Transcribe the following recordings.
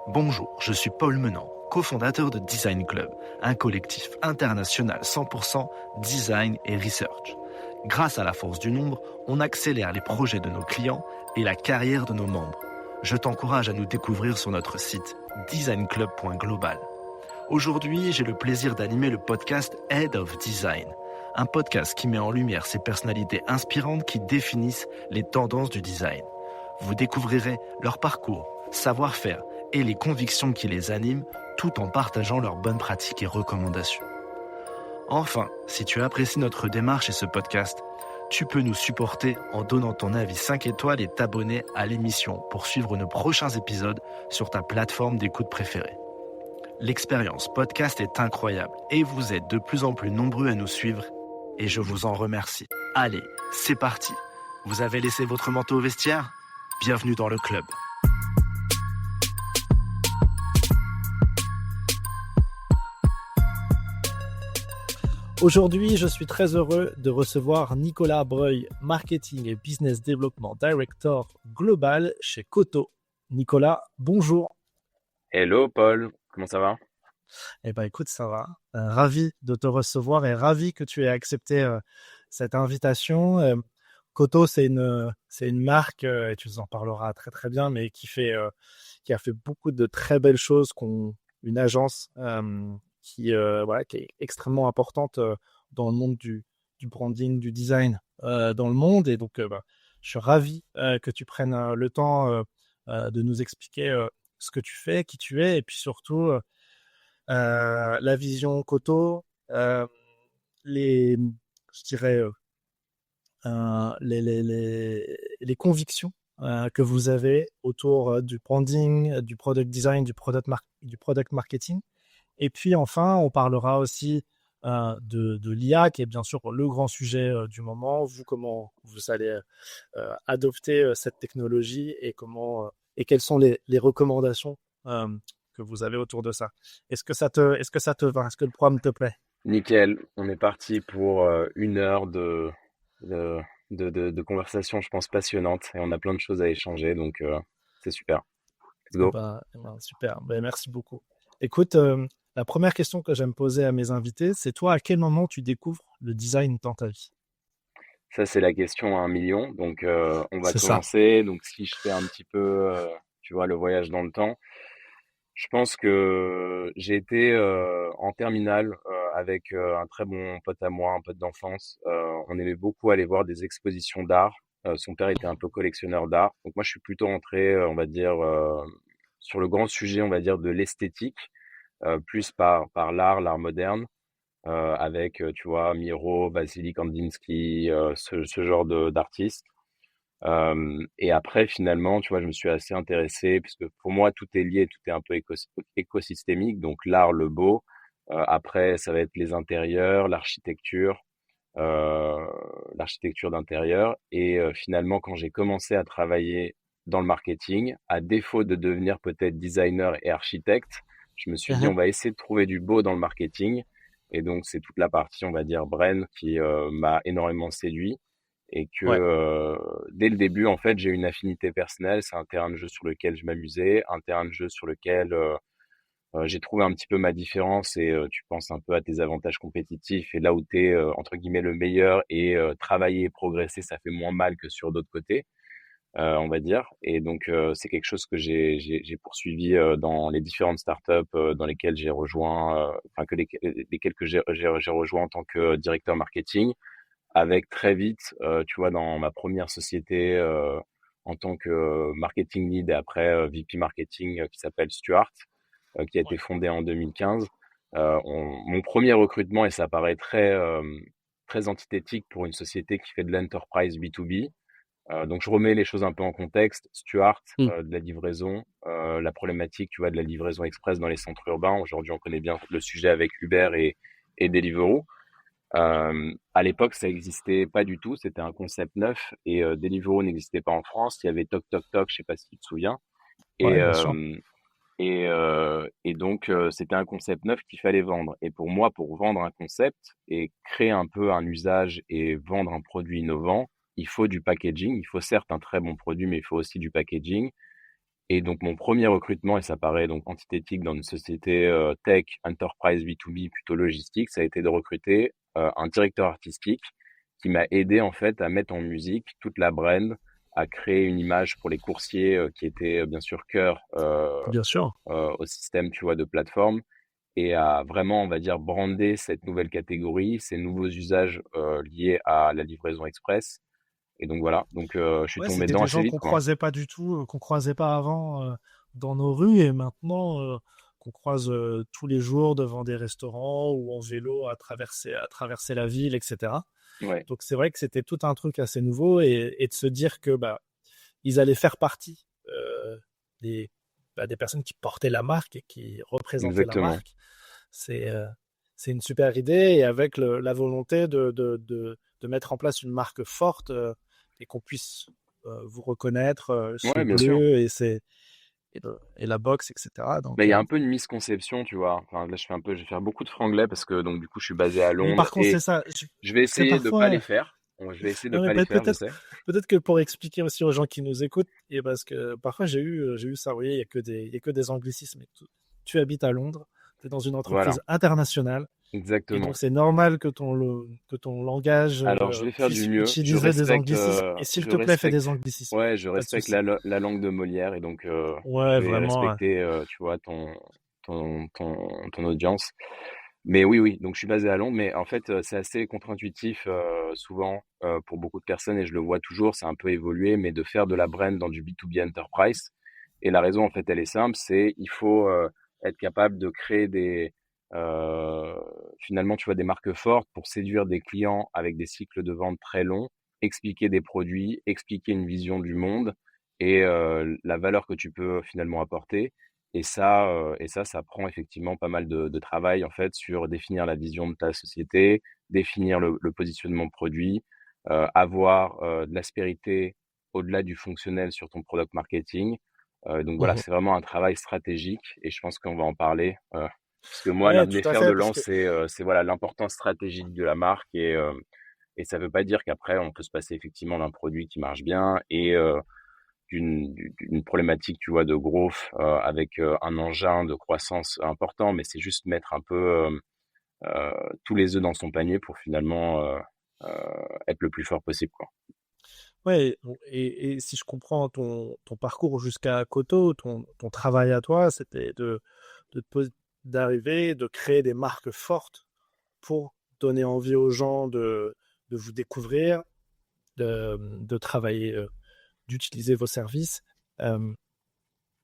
Bonjour, je suis Paul Menant, cofondateur de Design Club, un collectif international 100% design et research. Grâce à la force du nombre, on accélère les projets de nos clients et la carrière de nos membres. Je t'encourage à nous découvrir sur notre site designclub.global. Aujourd'hui, j'ai le plaisir d'animer le podcast Head of Design, un podcast qui met en lumière ces personnalités inspirantes qui définissent les tendances du design. Vous découvrirez leur parcours, savoir-faire et les convictions qui les animent, tout en partageant leurs bonnes pratiques et recommandations. Enfin, si tu apprécies notre démarche et ce podcast, tu peux nous supporter en donnant ton avis 5 étoiles et t'abonner à l'émission pour suivre nos prochains épisodes sur ta plateforme d'écoute préférée. L'expérience podcast est incroyable et vous êtes de plus en plus nombreux à nous suivre et je vous en remercie. Allez, c'est parti. Vous avez laissé votre manteau au vestiaire ? Bienvenue dans le club. Aujourd'hui, je suis très heureux de recevoir Nicolas Breuil, Marketing et Business Development Director Global chez Coto. Nicolas, bonjour. Hello Paul, comment ça va? Eh bien, écoute, ça va. Ravi de te recevoir et ravi que tu aies accepté cette invitation. Coto, c'est une marque, et tu nous en parleras très très bien, mais qui a fait beaucoup de très belles choses, une agence qui est extrêmement importante dans le monde du branding, du design dans le monde. Et donc, je suis ravi que tu prennes le temps de nous expliquer ce que tu fais, qui tu es, et puis surtout la vision Coto, je dirais, les convictions que vous avez autour du branding, du product design, du product marketing. Et puis enfin, on parlera aussi de l'IA, qui est bien sûr le grand sujet du moment. Vous, comment vous allez adopter cette technologie et quelles sont les recommandations que vous avez autour de ça. Est-ce que ça te va? Est-ce que le programme te plaît? Nickel, on est parti pour 1 heure de conversation, je pense, passionnante. Et on a plein de choses à échanger, donc c'est super. Let's go. Super, merci beaucoup. Écoute, la première question que j'aime poser à mes invités, c'est toi, à quel moment tu découvres le design dans ta vie? Ça, c'est la question à 1 million. Donc on va C'est ça. commencer. Donc si je fais un petit peu, tu vois, le voyage dans le temps, je pense que j'ai été en terminale avec un très bon pote à moi, un pote d'enfance. On aimait beaucoup aller voir des expositions d'art. Son père était un peu collectionneur d'art. Donc moi, je suis plutôt entré, on va dire, sur le grand sujet, on va dire, de l'esthétique, plus par l'art moderne, avec, tu vois, Miro, Vassili Kandinsky, ce genre d'artistes. Et après, finalement, tu vois, je me suis assez intéressé, puisque pour moi, tout est lié, tout est un peu écosystémique. Donc, l'art, le beau. Après, ça va être les intérieurs, euh, l'architecture d'intérieur. Et finalement, quand j'ai commencé à travailler dans le marketing, à défaut de devenir peut-être designer et architecte, je me suis dit, on va essayer de trouver du beau dans le marketing. Et donc, c'est toute la partie, on va dire, brain qui m'a énormément séduit et que Ouais. dès le début, en fait, j'ai une affinité personnelle. C'est un terrain de jeu sur lequel je m'amusais, un terrain de jeu sur lequel j'ai trouvé un petit peu ma différence et tu penses un peu à tes avantages compétitifs et là où tu es, entre guillemets, le meilleur et travailler et progresser, ça fait moins mal que sur d'autres côtés, on va dire. Et donc, c'est quelque chose que j'ai poursuivi dans les différentes startups dans lesquelles j'ai rejoint, enfin, lesquelles que j'ai rejoint en tant que directeur marketing avec très vite, tu vois, dans ma première société, en tant que marketing lead et après VP marketing qui s'appelle Stuart, qui a été fondée en 2015. Mon premier recrutement, et ça paraît très antithétique pour une société qui fait de l'enterprise B2B. Donc je remets les choses un peu en contexte. Stuart, de la livraison, la problématique, tu vois, de la livraison express dans les centres urbains. Aujourd'hui, on connaît bien le sujet avec Uber et Deliveroo. À l'époque, ça existait pas du tout. C'était un concept neuf et Deliveroo n'existait pas en France. Il y avait Toc Toc Toc, je sais pas si tu te souviens. Et Ouais, bien sûr. et donc c'était un concept neuf qu'il fallait vendre. Et pour moi, pour vendre un concept et créer un peu un usage et vendre un produit innovant, il faut du packaging. Il faut certes un très bon produit, mais il faut aussi du packaging. Et donc mon premier recrutement, et ça paraît donc antithétique dans une société tech, enterprise B2B, plutôt logistique, ça a été de recruter un directeur artistique qui m'a aidé en fait à mettre en musique toute la brand, à créer une image pour les coursiers qui était bien sûr cœur Bien sûr. au système, tu vois, de plateforme, et à vraiment, on va dire, brander cette nouvelle catégorie, ces nouveaux usages liés à la livraison express. Et donc voilà, donc je suis Ouais, tombé c'était dedans des assez gens vite, qu'on quoi. croisait pas du tout, qu'on croisait pas avant dans nos rues et maintenant qu'on croise tous les jours devant des restaurants ou en vélo à traverser la ville, etc. Ouais, Donc c'est vrai que c'était tout un truc assez nouveau et de se dire que bah ils allaient faire partie des des personnes qui portaient la marque et qui représentaient la exactement. marque, c'est euh, c'est une super idée et avec la volonté de mettre en place une marque forte et qu'on puisse vous reconnaître, Ouais, c'est bien sûr. bleu et la boxe, etc. Mais Donc, il y a un peu une misconception, tu vois. Enfin, là, je vais faire beaucoup de franglais parce que donc du coup, je suis basé à oui, Londres par contre, c'est et ça. je vais Parce que essayer de pas les parfois, faire. Je vais essayer de non, mais pas les faire, je peut-être, sais. peut-être que pour expliquer aussi aux gens qui nous écoutent, et parce que parfois j'ai eu ça, vous voyez, il y a que des anglicismes. Et tout. Tu habites à Londres, tu es dans une Voilà, entreprise internationale, et exactement. donc c'est normal que ton langage Alors, je vais faire du puisse mieux. utiliser des anglicismes. Et s'il Je te plaît, fais respecte, des anglicismes. ouais, je Pas de respecte souci. la langue de Molière et donc je Ouais, vais vraiment. respecter, tu vois, ton audience. Mais oui, oui, donc je suis basé à Londres, mais en fait, c'est assez contre-intuitif souvent pour beaucoup de personnes et je le vois toujours, c'est un peu évolué, mais de faire de la brand dans du B2B enterprise. Et la raison, en fait, elle est simple, c'est il faut être capable de créer euh, finalement, tu vois, des marques fortes pour séduire des clients avec des cycles de vente très longs, expliquer des produits, expliquer une vision du monde et la valeur que tu peux finalement apporter. Ça prend effectivement pas mal de travail en fait sur définir la vision de ta société, définir le positionnement produit, avoir de l'aspérité au-delà du fonctionnel sur ton product marketing. Donc voilà, Mhm. c'est vraiment un travail stratégique et je pense qu'on va en parler. Parce que moi, l'un Ouais, de tout mes à fers de fait, parce que lance, c'est voilà l'importance stratégique de la marque et ça veut pas dire qu'après on peut se passer effectivement d'un produit qui marche bien et d'une problématique, tu vois, de growth avec un engin de croissance important, mais c'est juste mettre un peu tous les œufs dans son panier pour finalement être le plus fort possible, quoi. ouais, et si je comprends ton parcours jusqu'à Koto, ton travail à toi, c'était de te pos- d'arriver, de créer des marques fortes pour donner envie aux gens de vous découvrir, de travailler, d'utiliser vos services. Euh,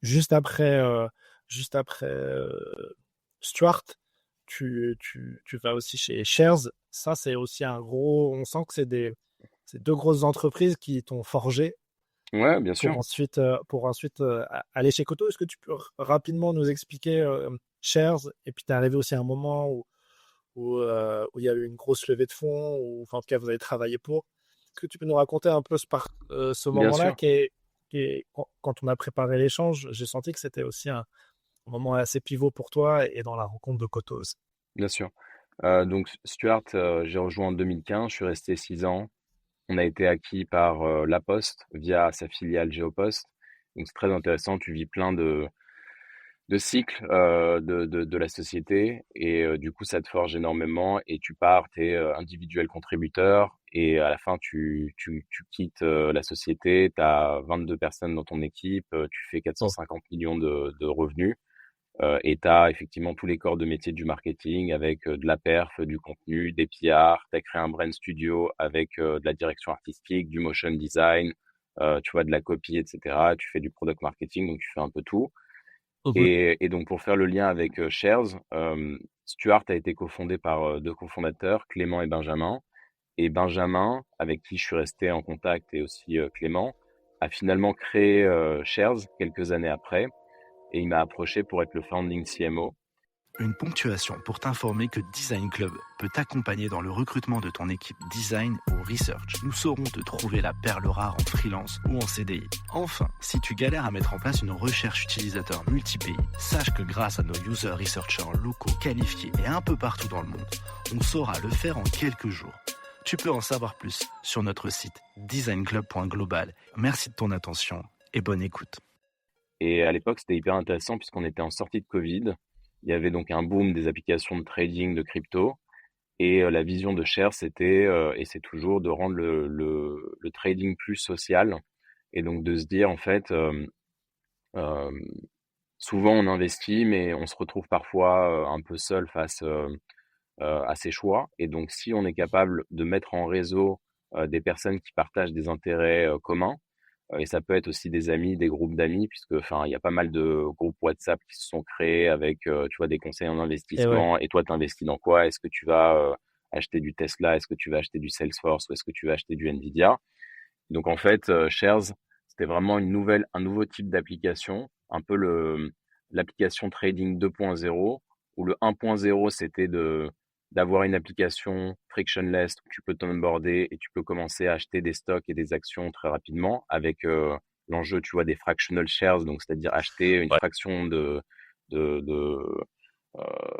juste après, euh, juste après Stuart, tu vas aussi chez Shares. Ça, c'est aussi un gros. On sent que c'est deux grosses entreprises qui t'ont forgé Ouais, bien sûr. pour ensuite aller chez Koto. Est-ce que tu peux rapidement nous expliquer Shares et puis tu es arrivé aussi à un moment où il y a eu une grosse levée de fonds, ou enfin, en tout cas vous avez travaillé pour. Est-ce que tu peux nous raconter un peu ce Bien moment-là sûr, quand on a préparé l'échange, j'ai senti que c'était aussi un moment assez pivot pour toi et dans la rencontre de Koto aussi. bien sûr. Donc Stuart, j'ai rejoint en 2015, je suis resté 6 ans. On a été acquis par La Poste via sa filiale Géopost. Donc c'est très intéressant, tu vis plein de cycles de la société et du coup ça te forge énormément et tu pars, tu es individuel contributeur et à la fin tu quittes la société, tu as 22 personnes dans ton équipe, tu fais Oh. 450 millions de revenus et tu as effectivement tous les corps de métier du marketing avec de la perf, du contenu, des PR, tu as créé un brand studio avec de la direction artistique, du motion design, tu vois, de la copie, etc. Tu fais du product marketing, donc tu fais un peu tout. Mhm. Et donc pour faire le lien avec Shares, Stuart a été cofondé par deux cofondateurs, Clément et Benjamin. Et Benjamin, avec qui je suis resté en contact, et aussi Clément, a finalement créé Shares quelques années après. Et il m'a approché pour être le founding CMO. Une ponctuation pour t'informer que Design Club peut t'accompagner dans le recrutement de ton équipe design ou research. Nous saurons te trouver la perle rare en freelance ou en CDI. Enfin, si tu galères à mettre en place une recherche utilisateur multi-pays, sache que grâce à nos user researchers locaux qualifiés et un peu partout dans le monde, on saura le faire en quelques jours. Tu peux en savoir plus sur notre site designclub.global. Merci de ton attention et bonne écoute. Et à l'époque, c'était hyper intéressant puisqu'on était en sortie de Covid. Il y avait donc un boom des applications de trading, de crypto. Et la vision de Share, c'était, et c'est toujours, de rendre le trading plus social. Et donc de se dire, en fait, euh, souvent on investit, mais on se retrouve parfois un peu seul face à ses choix. Et donc si on est capable de mettre en réseau des personnes qui partagent des intérêts communs, et ça peut être aussi des amis, des groupes d'amis, puisque enfin, il y a pas mal de groupes WhatsApp qui se sont créés avec, tu vois, des conseils en Et ouais. investissement. Et toi, tu investis dans quoi? Est-ce que tu vas acheter du Tesla? Est-ce que tu vas acheter du Salesforce? Ou est-ce que tu vas acheter du Nvidia? Donc en fait, Shares, c'était vraiment un nouveau type d'application, un peu l'application trading 2.0, où le 1.0, c'était d'avoir une application frictionless où tu peux t'onboarder et tu peux commencer à acheter des stocks et des actions très rapidement avec l'enjeu, tu vois, des fractional shares, donc c'est-à-dire acheter une Ouais. fraction de, de,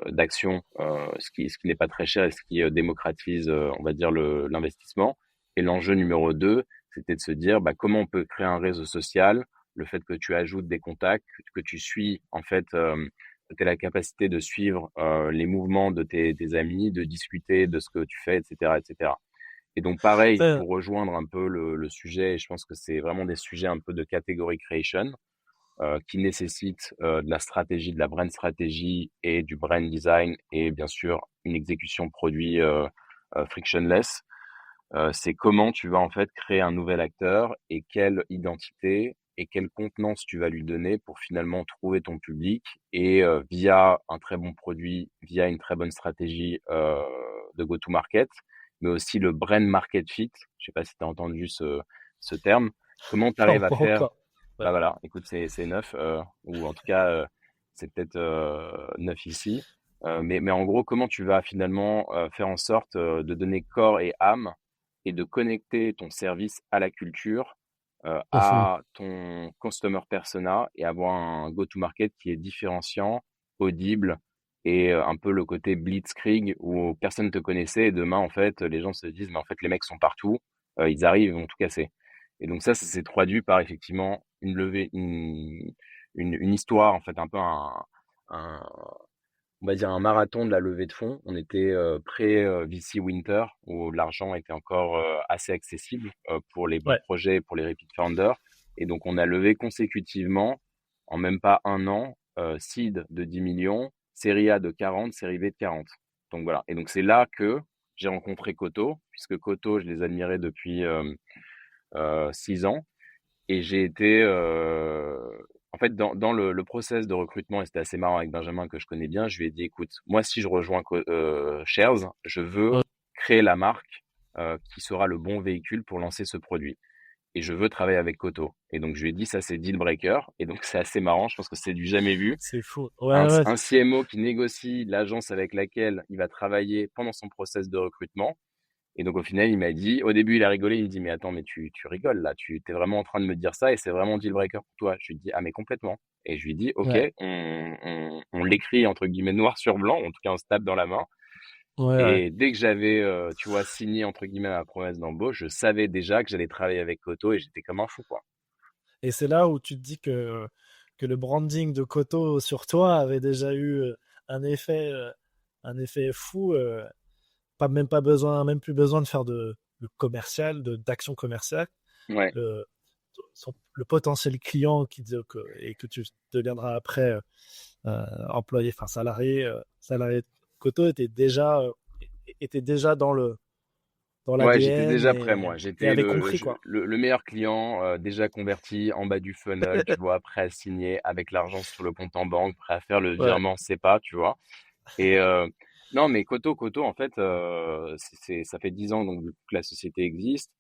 d'actions, ce qui n'est pas très cher et ce qui démocratise, on va dire, l'investissement. Et l'enjeu numéro 2, c'était de se dire bah, comment on peut créer un réseau social, le fait que tu ajoutes des contacts, que tu suis, en fait, tu as la capacité de suivre les mouvements de tes amis, de discuter de ce que tu fais, etc., etc. Et cetera. Et donc, pareil, Ça, pour rejoindre un peu le sujet, et je pense que c'est vraiment des sujets un peu de category creation, qui nécessite de la stratégie, de la brand stratégie et du brand design et bien sûr une exécution produit frictionless. C'est comment tu vas en fait créer un nouvel acteur et quelle identité et quelle contenance tu vas lui donner pour finalement trouver ton public et via un très bon produit, via une très bonne stratégie de go-to-market, mais aussi le brand market fit. Je sais pas si tu as entendu ce terme. Comment tu non, arrives à pas faire encore. Ouais. bah voilà, écoute, c'est neuf, ou en tout cas, c'est peut-être neuf ici. Mais en gros, comment tu vas finalement faire en sorte de donner corps et âme et de connecter ton service à la culture, Mhm. à ton customer persona et avoir un go-to-market qui est différenciant, audible et un peu le côté blitzkrieg où personne ne te connaissait et demain, en fait, les gens se disent, mais en fait, les mecs sont partout, ils arrivent, ils vont tout casser. Et donc ça s'est traduit par effectivement une levée, une histoire, en fait, un peu un, on va dire un marathon de la levée de fonds. On était pré-VC Winter, où l'argent était encore assez accessible pour les bons Ouais. projets, pour les repeat founders. Et donc, on a levé consécutivement, en même pas un an, seed de 10 millions, série A de 40, série B de 40. Donc voilà. Et donc, c'est là que j'ai rencontré Koto, puisque Koto, je les admirais depuis 6 ans. Et j'ai été, en fait, dans le process de recrutement, et c'était assez marrant avec Benjamin que je connais bien, je lui ai dit, écoute, moi, si je rejoins Shares, je veux Ouais. créer la marque qui sera le bon véhicule pour lancer ce produit. Et je veux travailler avec Koto. Et donc, je lui ai dit, ça, c'est deal breaker. Et donc, c'est assez marrant. Je pense que c'est du jamais vu. C'est fou. Ouais, ouais. Un CMO qui négocie l'agence avec laquelle il va travailler pendant son process de recrutement. Et donc au final, il m'a dit, au début, il a rigolé, il me dit, mais attends, mais tu rigoles là, tu es vraiment en train de me dire ça et c'est vraiment deal breaker pour toi. Je lui dis, ah mais complètement. Et je lui dis, ok, Ouais. on l'écrit entre guillemets noir sur blanc, en tout cas on se tape dans la main. Ouais, ouais. Et dès que j'avais, tu vois, signé entre guillemets ma promesse d'embauche, je savais déjà que j'allais travailler avec Koto et j'étais comme un fou, quoi. Et c'est là où tu te dis que le branding de Koto sur toi avait déjà eu un effet, euh, un effet fou. Même pas besoin, même plus besoin de faire de commercial, d'action commerciale. Ouais. Le, le potentiel client et que tu deviendras après employé, enfin salarié de Koto était déjà dans Ouais, j'étais l'ADN déjà prêt, moi. et J'étais avait compris quoi. le meilleur client, déjà converti, en bas du funnel, tu vois, prêt à signer avec l'argent sur le compte en banque, prêt à faire le Ouais, virement SEPA, tu vois. Et non, mais Koto, en fait, ça fait 10 ans donc du coup, que la société existe.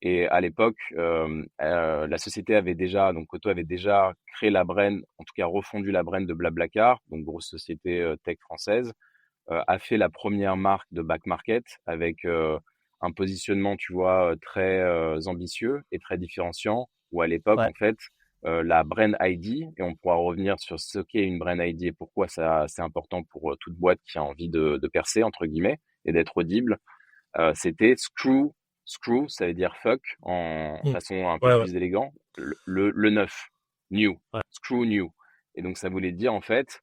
Et à l'époque, la société avait déjà, donc Koto avait déjà créé la brand, en tout cas refondu la brand de Blablacar, donc grosse société tech française, a fait la première marque de back market avec un positionnement, tu vois, très ambitieux et très différenciant, où à l'époque, ouais, en fait, la brand ID, et on pourra revenir sur ce qu'est une brand ID et pourquoi ça c'est important pour toute boîte qui a envie de percer, entre guillemets, et d'être audible, c'était Screw, ça veut dire fuck en mm. façon un peu Ouais, ouais, plus élégant, le neuf. new, Ouais. screw new. Et donc, ça voulait dire, en fait,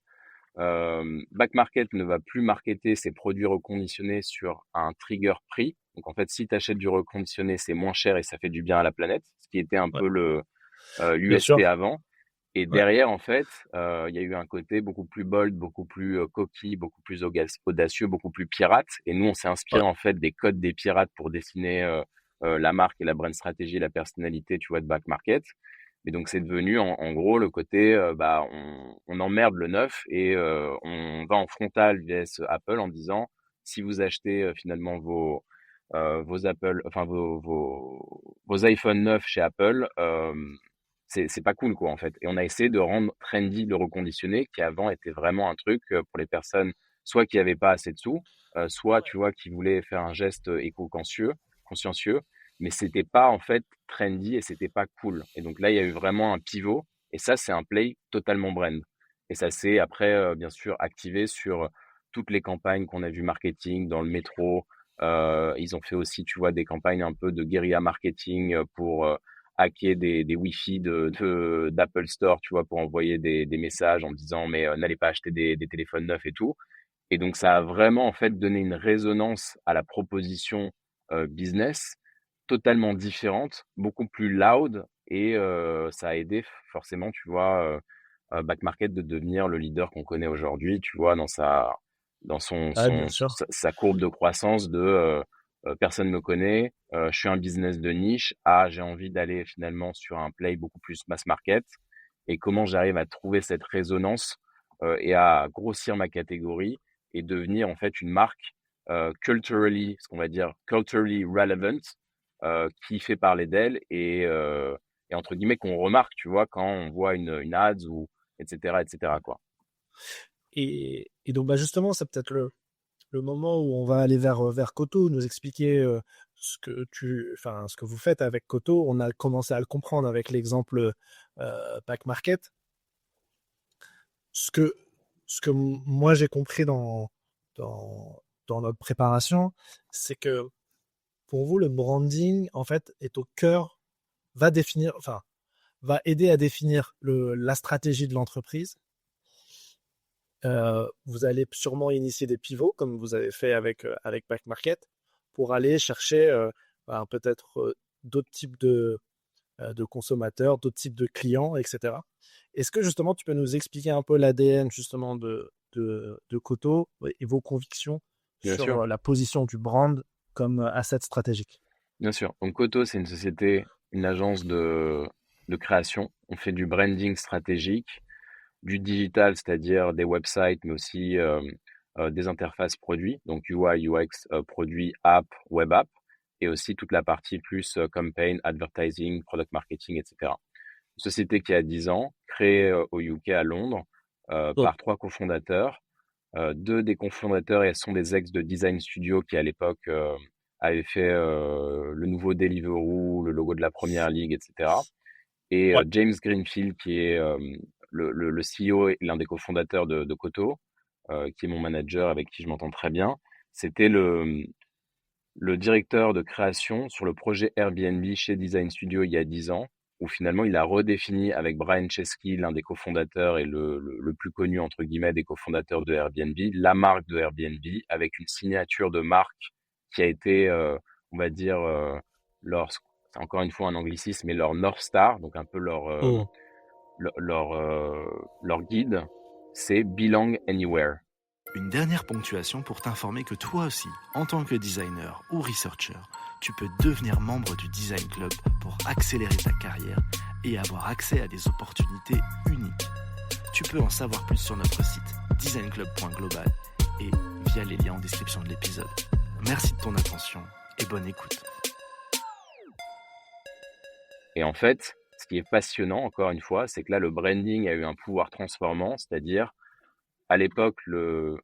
Back Market ne va plus marketer ses produits reconditionnés sur un trigger prix. Donc, en fait, si tu achètes du reconditionné, c'est moins cher et ça fait du bien à la planète, ce qui était un Ouais. peu Bien l'USP sûr. avant. Et Ouais. derrière, en fait, il y a eu un côté beaucoup plus bold, beaucoup plus coquille, beaucoup plus audacieux, beaucoup plus pirate. Et nous, on s'est inspiré Ouais. en fait des codes des pirates pour dessiner la marque et la brand stratégie, la personnalité, tu vois, de Back Market. Et donc, c'est devenu en gros le côté, bah, on emmerde le neuf et on va en frontal vs Apple en disant, si vous achetez finalement vos Apple, enfin vos iPhone 9 chez Apple, c'est pas cool quoi en fait. Et on a essayé de rendre trendy le reconditionné qui avant était vraiment un truc pour les personnes soit qui avaient pas assez de sous, soit tu vois qui voulaient faire un geste consciencieux, mais c'était pas en fait trendy et c'était pas cool. Et donc là il y a eu vraiment un pivot et ça c'est un play totalement brand. Et ça s'est après bien sûr activé sur toutes les campagnes qu'on a vu marketing dans le métro. Ils ont fait aussi, tu vois, des campagnes un peu de guérilla marketing pour hacker des Wi-Fi d'Apple Store, tu vois, pour envoyer des messages en disant mais n'allez pas acheter des téléphones neufs et tout. Et donc ça a vraiment en fait donné une résonance à la proposition business totalement différente, beaucoup plus loud et ça a aidé forcément, tu vois, Back Market de devenir le leader qu'on connaît aujourd'hui, tu vois, dans Ouais, bien sûr. sa courbe de croissance de personne me connaît, je suis un business de niche, j'ai envie d'aller finalement sur un play beaucoup plus mass market et comment j'arrive à trouver cette résonance et à grossir ma catégorie et devenir en fait une marque culturally, ce qu'on va dire culturally relevant, qui fait parler d'elle et entre guillemets qu'on remarque, tu vois, quand on voit une ads ou etc., quoi. Et donc, bah, justement, c'est peut-être le moment où on va aller vers Koto, nous expliquer ce que vous faites avec Koto. On a commencé à le comprendre avec l'exemple Back Market. Ce que, moi j'ai compris dans notre préparation, c'est que pour vous, le branding, en fait, est au cœur, va définir, enfin, va aider à définir la stratégie de l'entreprise. Vous allez sûrement initier des pivots, comme vous avez fait avec Back Market, pour aller chercher peut-être d'autres types de consommateurs, d'autres types de clients, etc. Est-ce que justement tu peux nous expliquer un peu l'ADN justement de Koto et vos convictions Bien sûr, sur la position du brand comme asset stratégique? bien sûr. Donc Koto, c'est une société, une agence de création. On fait du branding stratégique, du digital, c'est-à-dire des websites, mais aussi des interfaces produits, donc UI, UX, produits, app, web app, et aussi toute la partie plus campaign, advertising, product marketing, etc. Une société qui a 10 ans, créée au UK à Londres Oh, par trois cofondateurs. Deux des cofondateurs elles sont des ex de Design Studio qui à l'époque avaient fait le nouveau Deliveroo, le logo de la Première Ligue, etc. Et ouais. James Greenfield qui est le CEO et l'un des cofondateurs de Koto, qui est mon manager avec qui je m'entends très bien. C'était le directeur de création sur le projet Airbnb chez Design Studio il y a 10 ans, où finalement il a redéfini avec Brian Chesky, l'un des cofondateurs et le plus connu entre guillemets des cofondateurs de Airbnb, la marque de Airbnb avec une signature de marque qui a été, on va dire, c'est encore une fois un anglicisme, mais leur North Star, donc un peu Oh. leur guide, c'est Belong Anywhere. Une dernière ponctuation pour t'informer que toi aussi, en tant que designer ou researcher, tu peux devenir membre du Design Club pour accélérer ta carrière et avoir accès à des opportunités uniques. Tu peux en savoir plus sur notre site designclub.global et via les liens en description de l'épisode. Merci de ton attention et bonne écoute. Et en fait, ce qui est passionnant, encore une fois, c'est que là, le branding a eu un pouvoir transformant, c'est-à-dire, à l'époque, le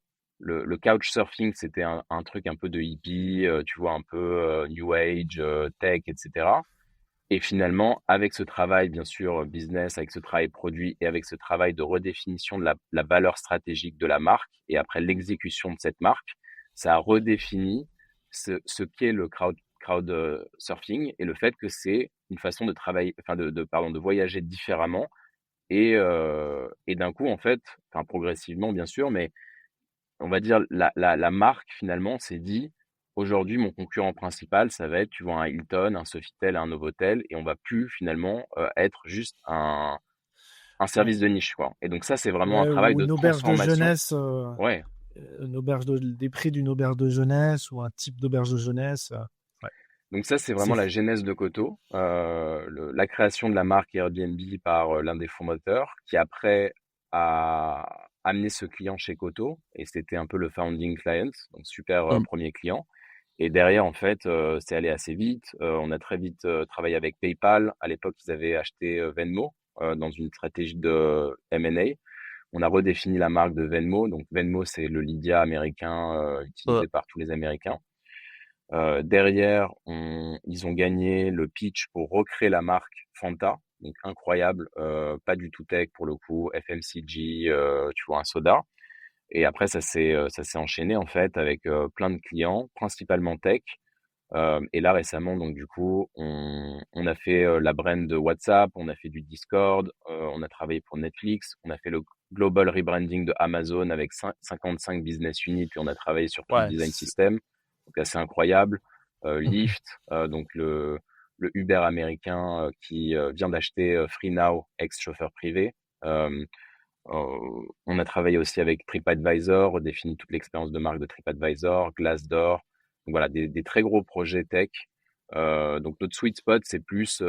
couchsurfing, c'était un truc un peu de hippie, tu vois, un peu new age, tech, etc. Et finalement, avec ce travail, bien sûr, business, avec ce travail produit et avec ce travail de redéfinition de la valeur stratégique de la marque et après l'exécution de cette marque, ça a redéfini ce qu'est le crowd surfing et le fait que c'est une façon de travailler, enfin pardon, de voyager différemment Et d'un coup, en fait, enfin progressivement bien sûr, mais on va dire la marque finalement s'est dit: «Aujourd'hui, mon concurrent principal, ça va être, tu vois, un Hilton, un Sofitel, un Novotel et on va plus finalement, être juste un Ouais. service de niche, quoi» et donc ça, c'est vraiment un Ouais, travail ou de une auberge de transformation. jeunesse, Ouais. des prix d'une auberge de jeunesse ou un type d'auberge de jeunesse. Ouais. Donc ça, c'est C'est vraiment la genèse de Koto, la création de la marque Airbnb par l'un des fondateurs qui après a amené ce client chez Koto et c'était un peu le founding client, donc super premier client. Et derrière, en fait, c'est allé assez vite. On a très vite travaillé avec PayPal. À l'époque, ils avaient acheté Venmo dans une stratégie de M&A. On a redéfini la marque de Venmo. Donc Venmo, c'est le Lydia américain Ouais. utilisé par tous les Américains. Derrière, ils ont gagné le pitch pour recréer la marque Fanta, donc incroyable, pas du tout tech pour le coup, FMCG, tu vois, un soda. Et après, ça s'est enchaîné en fait avec plein de clients, principalement tech. Et là récemment, donc du coup, on a fait la brand de WhatsApp, on a fait du Discord, on a travaillé pour Netflix, on a fait le global rebranding de Amazon avec 55 business units et on a travaillé sur tout le Ouais. design system, donc assez incroyable. Lyft, donc le Uber américain qui vient d'acheter FreeNow, ex-chauffeur privé. Euh, on a travaillé aussi avec TripAdvisor, redéfini toute l'expérience de marque de TripAdvisor, Glassdoor. Donc voilà, des très gros projets tech. Donc notre sweet spot, c'est plus,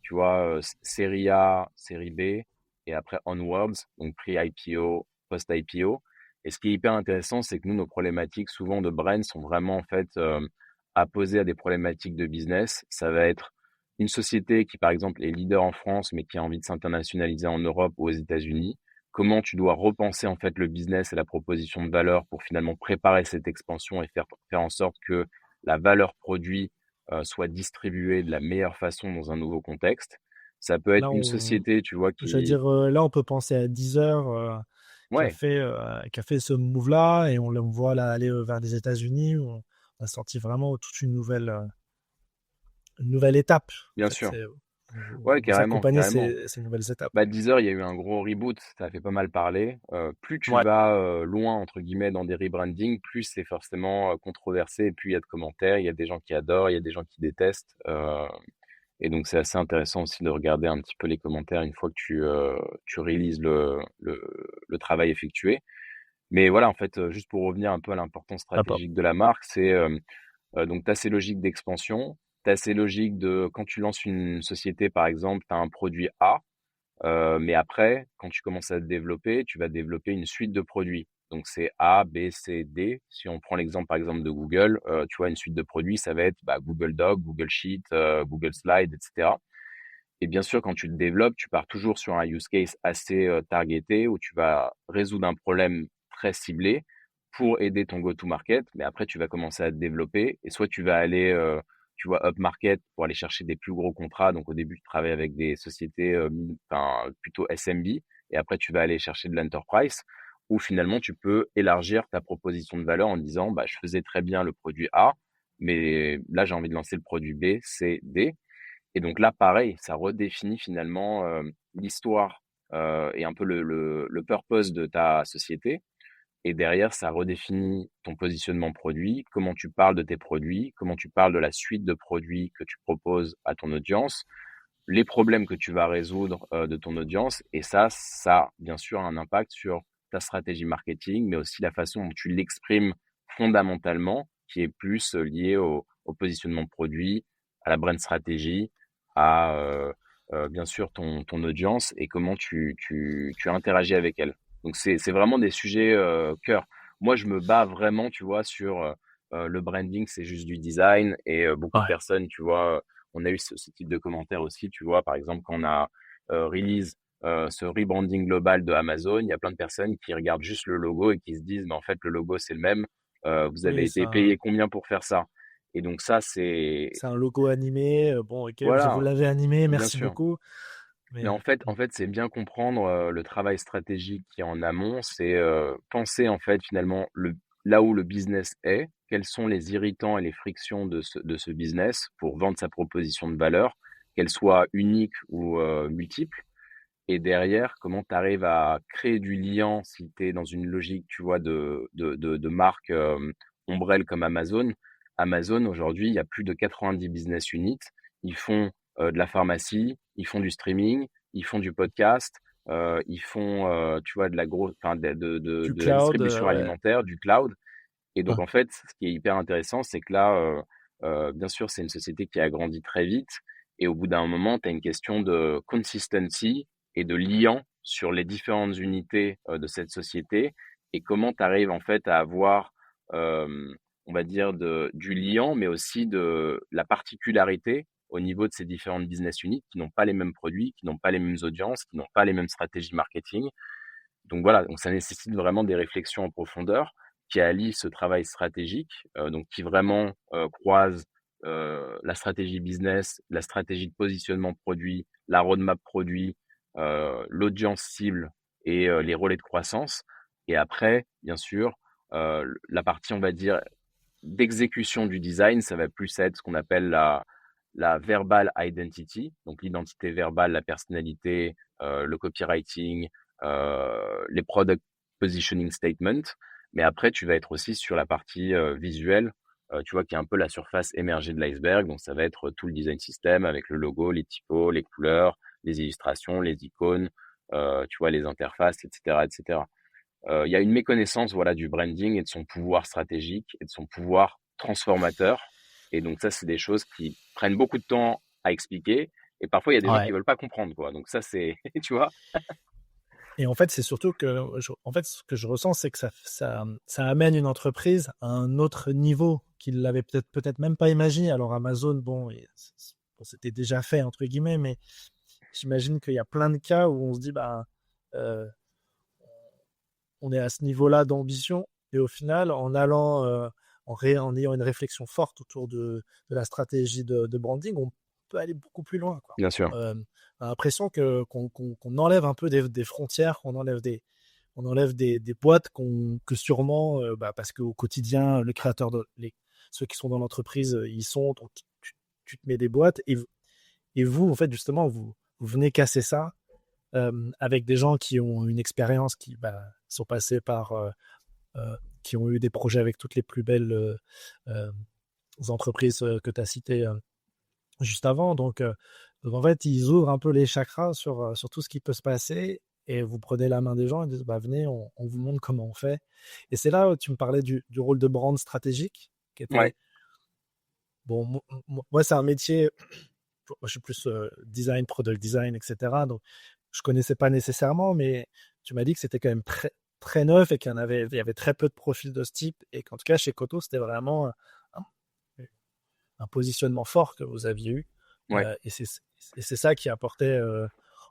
tu vois, série A, série B, et après onwards, donc pré-IPO, post-IPO. Et ce qui est hyper intéressant, c'est que nous, nos problématiques souvent de brand sont vraiment en fait apposées à des problématiques de business. Ça va être une société qui, par exemple, est leader en France, mais qui a envie de s'internationaliser en Europe ou aux États-Unis. Comment tu dois repenser en fait le business et la proposition de valeur pour finalement préparer cette expansion et faire en sorte que la valeur produit soit distribuée de la meilleure façon dans un nouveau contexte. Ça peut être Là, une on, société, tu vois, je veux qui... dire, là, on peut penser à Deezer, Ouais, qui a fait ce move-là, et on le voit là aller vers les États-Unis, où on a sorti vraiment toute une nouvelle étape. En bien fait, sûr. Ouais, vous carrément, accompagnez carrément. ces nouvelles étapes. Bah, Deezer, il y a eu un gros reboot, ça a fait pas mal parler. Plus tu Ouais. vas loin, entre guillemets, dans des rebrandings, plus c'est forcément controversé, et plus il y a de commentaires, il y a des gens qui adorent, il y a des gens qui détestent. Et donc, c'est assez intéressant aussi de regarder un petit peu les commentaires une fois que tu réalises le travail effectué. Mais voilà, en fait, juste pour revenir un peu à l'importance D'accord. stratégique de la marque, c'est donc tu as ces logiques d'expansion, tu as ces logiques de quand tu lances une société, par exemple, tu as un produit A, mais après, quand tu commences à te développer, tu vas développer une suite de produits. Donc c'est A, B, C, D. Si on prend l'exemple par exemple de Google, tu vois, une suite de produits, ça va être bah, Google Doc, Google Sheet, Google Slide, etc. Et bien sûr, quand tu te développes, tu pars toujours sur un use case assez targeté où tu vas résoudre un problème très ciblé pour aider ton go-to-market. Mais après, tu vas commencer à te développer et soit tu vas aller, tu vois, up-market pour aller chercher des plus gros contrats. Donc, au début, tu travailles avec des sociétés enfin, plutôt SMB et après, tu vas aller chercher de l'enterprise où finalement, tu peux élargir ta proposition de valeur en disant, bah, je faisais très bien le produit A, mais là, j'ai envie de lancer le produit B, C, D. Et donc là, pareil, ça redéfinit finalement l'histoire et un peu le purpose de ta société. Et derrière, ça redéfinit ton positionnement produit, comment tu parles de tes produits, comment tu parles de la suite de produits que tu proposes à ton audience, les problèmes que tu vas résoudre de ton audience. Et ça, bien sûr, a un impact sur ta stratégie marketing, mais aussi la façon dont tu l'exprimes fondamentalement, qui est plus lié au positionnement produit, à la brand stratégie, à bien sûr ton audience et comment tu interagis avec elle. Donc c'est vraiment des sujets cœur. Moi, je me bats vraiment, tu vois, sur le branding, c'est juste du design et beaucoup de Ouais. personnes, tu vois, on a eu ce type de commentaires aussi, tu vois, par exemple, quand on a release ce rebranding global de Amazon, il y a plein de personnes qui regardent juste le logo et qui se disent, mais en fait, le logo, c'est le même. Vous avez Oui, été payé combien pour faire ça? Et donc ça, c'est... c'est un logo animé. Bon, ok, vous Voilà, l'avez animé, bien merci sûr. beaucoup. Mais Mais en fait, c'est bien comprendre le travail stratégique qui est en amont, c'est penser en fait finalement là où le business est, quels sont les irritants et les frictions de ce business pour vendre sa proposition de valeur, qu'elle soit unique ou multiple, Et derrière, comment tu arrives à créer du lien si tu es dans une logique, tu vois, de marque ombrelle comme Amazon. Amazon, aujourd'hui, il y a plus de 90 business units. Ils font de la pharmacie, ils font du streaming, ils font du podcast, ils font, tu vois, de la grosse, enfin, Du de la cloud, distribution ouais. alimentaire, du cloud. Et Ouais. donc, en fait, ce qui est hyper intéressant, c'est que là, bien sûr, c'est une société qui a grandi très vite. Et au bout d'un moment, tu as une question de consistency et de liant sur les différentes unités de cette société. Et comment tu arrives, en fait, à avoir, on va dire, du liant, mais aussi de la particularité au niveau de ces différentes business units qui n'ont pas les mêmes produits, qui n'ont pas les mêmes audiences, qui n'ont pas les mêmes stratégies marketing. Donc voilà, donc ça nécessite vraiment des réflexions en profondeur qui allient ce travail stratégique, donc qui vraiment croise la stratégie business, la stratégie de positionnement produit, la roadmap produit, l'audience cible et les relais de croissance. Et après, bien sûr, la partie, on va dire, d'exécution du design, ça va plus être ce qu'on appelle la verbal identity, donc l'identité verbale, la personnalité, le copywriting, les product positioning statement. Mais après, tu vas être aussi sur la partie visuelle, tu vois, qui est un peu la surface émergée de l'iceberg. Donc, ça va être tout le design system avec le logo, les typos, les couleurs, les illustrations, les icônes, tu vois, les interfaces, etc., etc. Il y a une méconnaissance, voilà, du branding et de son pouvoir stratégique et de son pouvoir transformateur. Et donc ça, c'est des choses qui prennent beaucoup de temps à expliquer. Et parfois, il y a des gens qui Ouais. veulent pas comprendre, quoi. Donc ça, c'est, tu vois. Et en fait, c'est surtout que, en fait, ce que je ressens, c'est que ça amène une entreprise à un autre niveau qu'il l'avait peut-être même pas imaginé. Alors Amazon, bon, bon, c'était déjà fait entre guillemets, mais j'imagine qu'il y a plein de cas où on se dit, bah, euh, on est à ce niveau-là d'ambition, et au final, en allant, en ayant une réflexion forte autour de la stratégie de branding, on peut aller beaucoup plus loin, quoi. Bien sûr. On a l'impression qu'on enlève un peu des frontières, on enlève des boîtes que sûrement, parce qu'au quotidien, le créateur ceux qui sont dans l'entreprise, ils sont, donc tu te mets des boîtes, et vous, en fait, justement, vous venez casser ça avec des gens qui ont une expérience, qui sont passés par, qui ont eu des projets avec toutes les plus belles entreprises que tu as citées juste avant. Donc, en fait, ils ouvrent un peu les chakras sur tout ce qui peut se passer, et vous prenez la main des gens et disent, bah, venez, on vous montre comment on fait. Et c'est là où tu me parlais du rôle de brand stratégique, qui Ouais. était, bon, moi, c'est un métier, moi, je suis plus design, product design, etc. Donc, je connaissais pas nécessairement, mais tu m'as dit que c'était quand même très, très neuf, et il y avait très peu de profils de ce type, et qu'en tout cas, chez Koto, c'était vraiment un, un positionnement fort que vous aviez eu. Ouais. Et c'est ça qui apportait,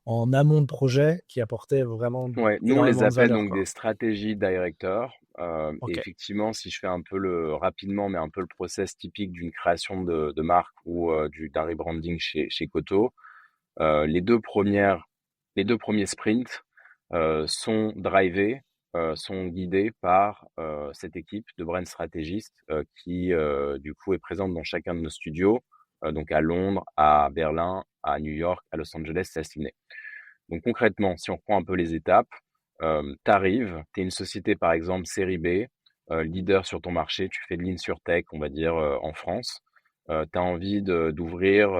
en amont de projet, qui apportait vraiment Ouais. Nous, on les énormément de appelle valeur, donc quoi. des stratégies directeurs. Et Ok. effectivement, si je fais un peu rapidement, mais un peu le process typique d'une création de marque ou d'un rebranding chez Koto, les les deux premiers sprints sont drivés, sont guidés par cette équipe de brand stratégistes qui, du coup, est présente dans chacun de nos studios, donc à Londres, à Berlin, à New York, à Los Angeles et à Sydney. Donc concrètement, si on prend un peu les étapes, tu arrives, tu es une société par exemple série B, leader sur ton marché, tu fais de l'insurtech, on va dire, en France. Tu as envie d'ouvrir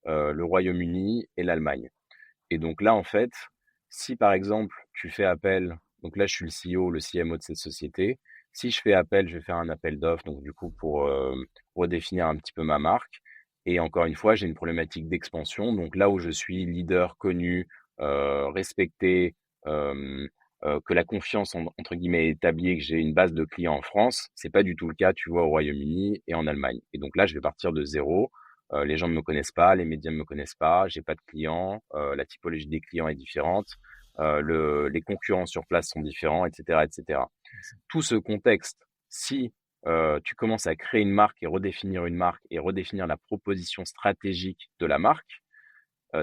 le Royaume-Uni et l'Allemagne. Et donc là, en fait, si par exemple tu fais appel, donc là je suis le CEO, le CMO de cette société, si je fais appel, je vais faire un appel d'offres, donc du coup pour redéfinir un petit peu ma marque. Et encore une fois, j'ai une problématique d'expansion. Donc là où je suis leader connu, respecté, euh, que la confiance entre guillemets est établie et que j'ai une base de clients en France, c'est pas du tout le cas, tu vois, au Royaume-Uni et en Allemagne. Et donc là, je vais partir de zéro. Les gens ne me connaissent pas, les médias ne me connaissent pas, j'ai pas de clients, la typologie des clients est différente, les concurrents sur place sont différents, etc., etc. Tout ce contexte, si tu commences à créer une marque et redéfinir la proposition stratégique de la marque,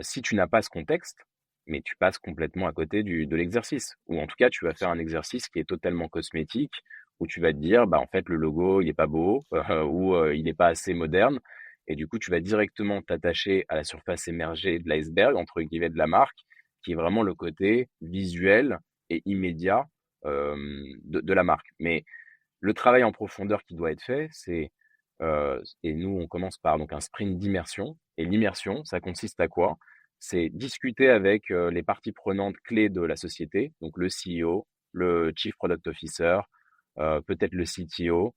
si tu n'as pas ce contexte, mais tu passes complètement à côté de l'exercice. Ou en tout cas, tu vas faire un exercice qui est totalement cosmétique, où tu vas te dire, bah en fait, le logo, il est pas beau, ou il n'est pas assez moderne. Et du coup, tu vas directement t'attacher à la surface émergée de l'iceberg, entre guillemets, de la marque, qui est vraiment le côté visuel et immédiat de la marque. Mais le travail en profondeur qui doit être fait, et nous, on commence par donc un sprint d'immersion. Et l'immersion, ça consiste à quoi? C'est discuter avec les parties prenantes clés de la société, donc le CEO, le Chief Product Officer, peut-être le CTO.